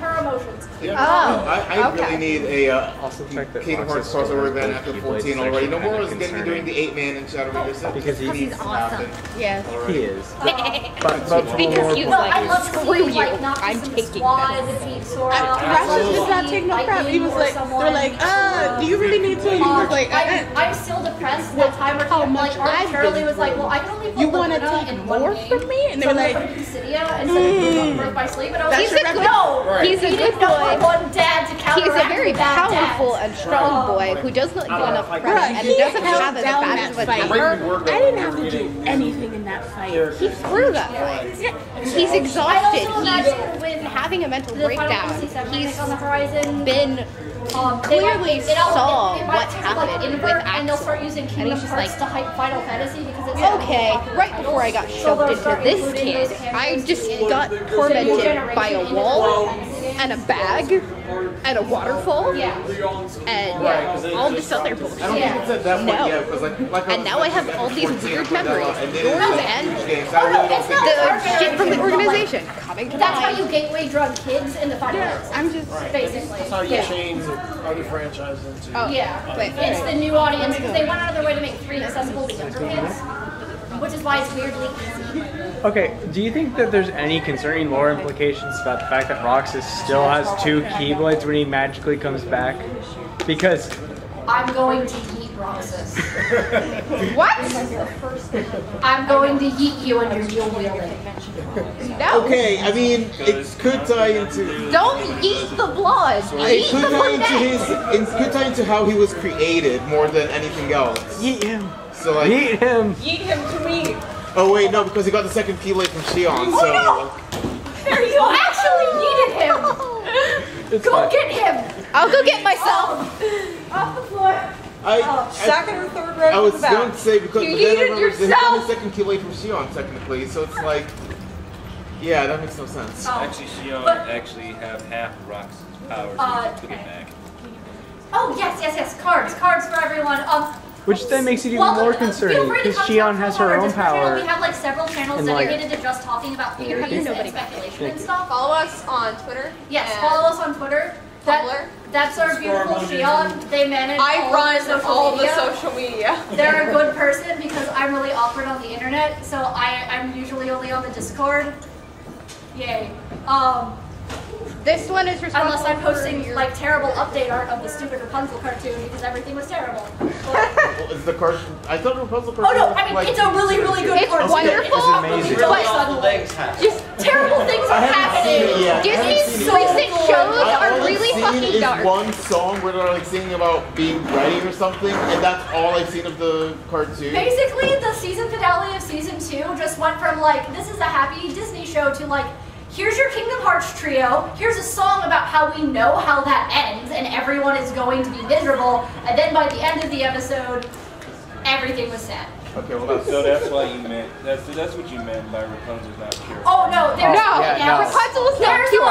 her emotions.
Yeah.
Oh,
I
okay.
really need a
Also check that
Kingdom Hearts
Roxas
crossover
still
event
has
after
both
14
Keyblades.
already.
It's
No
actually
more is
kinda
going to be doing the 8-man in Shadow Reader.
Because
It
he's
needs to
awesome.
happen
Yes.
already.
He is.
But
But from a
Because
more
you-
No,
point
I
of
love
view,
to
Screw
see like
you.
not
I'm
just
taking
the squad defeat Sora.
Roxas did not take no crap. He was like, they're like, do you really need to? He was like,
I'm still depressed that time where
how
he
much
like
I've
arbitrarily
been
was like,
through.
well, I can only put
You want to
Lumina
take
in one
more
game,
from me? And
so
they're
I'm
like,
gonna put Dissidia instead of Birth by Sleep. And I was
That's
like,
your rep-
no,
Right.
He's a
we
good
need number
boy.
one dad to
He's
counteract
a very
the bad
powerful
dads.
and strong boy who does not get enough credit and doesn't have as
down
bad
that
as a
fight.
temper.
I didn't have to do anything in that fight.
He threw that fight. He's exhausted. He's having a mental
The Final
breakdown.
Fantasy VII
He's
on the horizon.
been clearly saw what
like
happened
invert,
with
and they'll start
Axel.
using
And
Kingdom
he's just
Hearts
like,
to hype Final Fantasy because it's
okay, right before I got shoved into this kid, I just got tormented by a wall and a bag and a waterfall and all this other bullshit.
I don't think it's at that point
No.
yet, because like
And now I have all these weird memories.
and
Yours and
games. I really don't think
the shit from the organization coming to
That's how
mind.
you gateway drug kids in the Final Fantasy.
I'm just
basically.
That's how you
Yeah.
change other franchises into.
Oh,
Yeah,
wait.
it's the new audience because they went out of their way to make 3 accessible to younger kids, which is why it's weirdly easy.
Okay, do you think that there's any concerning lore implications about the fact that Roxas still has 2 Keyblades when he magically comes back? Because
I'm going to yeet Roxas.
What?
I'm going to yeet you and you're dual wielding.
No.
Okay, I mean, it could tie into.
Don't eat the blood.
It
Eat
could
the
tie into
blood.
his. It could tie into how he was created more than anything else.
Yeet him.
So like.
Yeet him.
Eat him to me.
Oh wait, no, because he got the second Keyblade from Xion. So.
You actually yeeted him! Go get him!
I'll go get myself.
Off the floor.
Second or third row
I was
from the back.
going to say because
You
but then I
yeeted
remember he got
yourself.
the second Keyblade from Xion technically, so it's like. Yeah, that makes no sense.
Actually, Xion actually have half of Rox's powers, so he took it back.
Oh, yes. Cards for everyone.
Which then makes it even
Well,
more
feel
concerning
free to
because
come
Xion
talk
has
to our
her own
Discord channel.
power.
We have like several channels
And, like-
dedicated to just talking about theories and speculation and stuff.
Follow us on Twitter.
Yes,
and
follow us on Twitter. That's our beautiful Xion. They manage
I
all
run
social
all
media.
the social media.
They're a good person because I'm really awkward on the internet, so I'm usually only on the Discord. Yay.
This one is responsible
Unless I'm posting
for your...
like terrible update art of the stupid Rapunzel cartoon because everything was terrible. But
is the card. I thought Rapunzel.
Oh no, I mean it's a really, really good
It's
cartoon.
wonderful.
It's amazing.
Just
Terrible things are happening.
Disney's
so
recent
good.
shows are
all
really
I've seen
fucking
is
dark.
one song where they're like singing about being ready or something, and that's all I've seen of the cartoon.
Basically, the season finale of season 2 just went from like, this is a happy Disney show to like, here's your Kingdom Hearts trio, here's a song about how we know how that ends and everyone is going to be miserable, and then by the end of the episode, everything was sad.
Okay, well
So that's why you meant, that's what you meant by Rapunzel's not pure.
Oh no, there's
Rapunzel is not
there's
pure.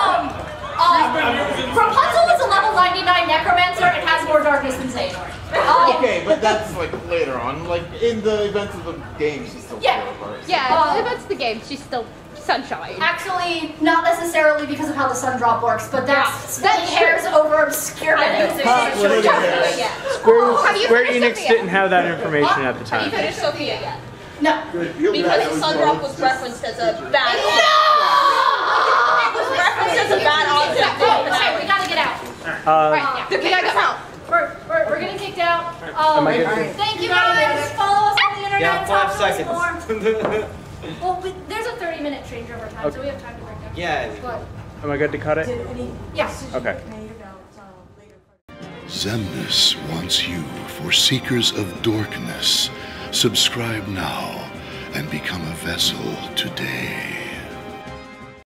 Rapunzel is a level 99 necromancer and has more darkness than Xehanort.
Okay, but that's like later on. Like in the events of the game, she's still
Yeah.
pure, of course.
Yeah, if it's the game, she's still sunshine.
Actually, not necessarily because of how the sun drop works, but that's splitting hairs over obscure things.
Square Enix didn't have that information at the
Have you
time.
finished Sophia yet?
No.
Because Sundrop was referenced as a bad object. It was referenced as a bad object.
Okay, we gotta get out.
We gotta get out.
We're getting kicked out.
Am I good?
Thank you guys. Follow us on the internet.
Yeah,
talk
5
to us
seconds.
more. Well, there's a 30-minute changeover time, so we have time to break down.
Yeah.
But,
Am I good to cut it?
yes.
Okay.
Xemnas wants you for Seekers of Dorkness. Subscribe now and become a vessel today.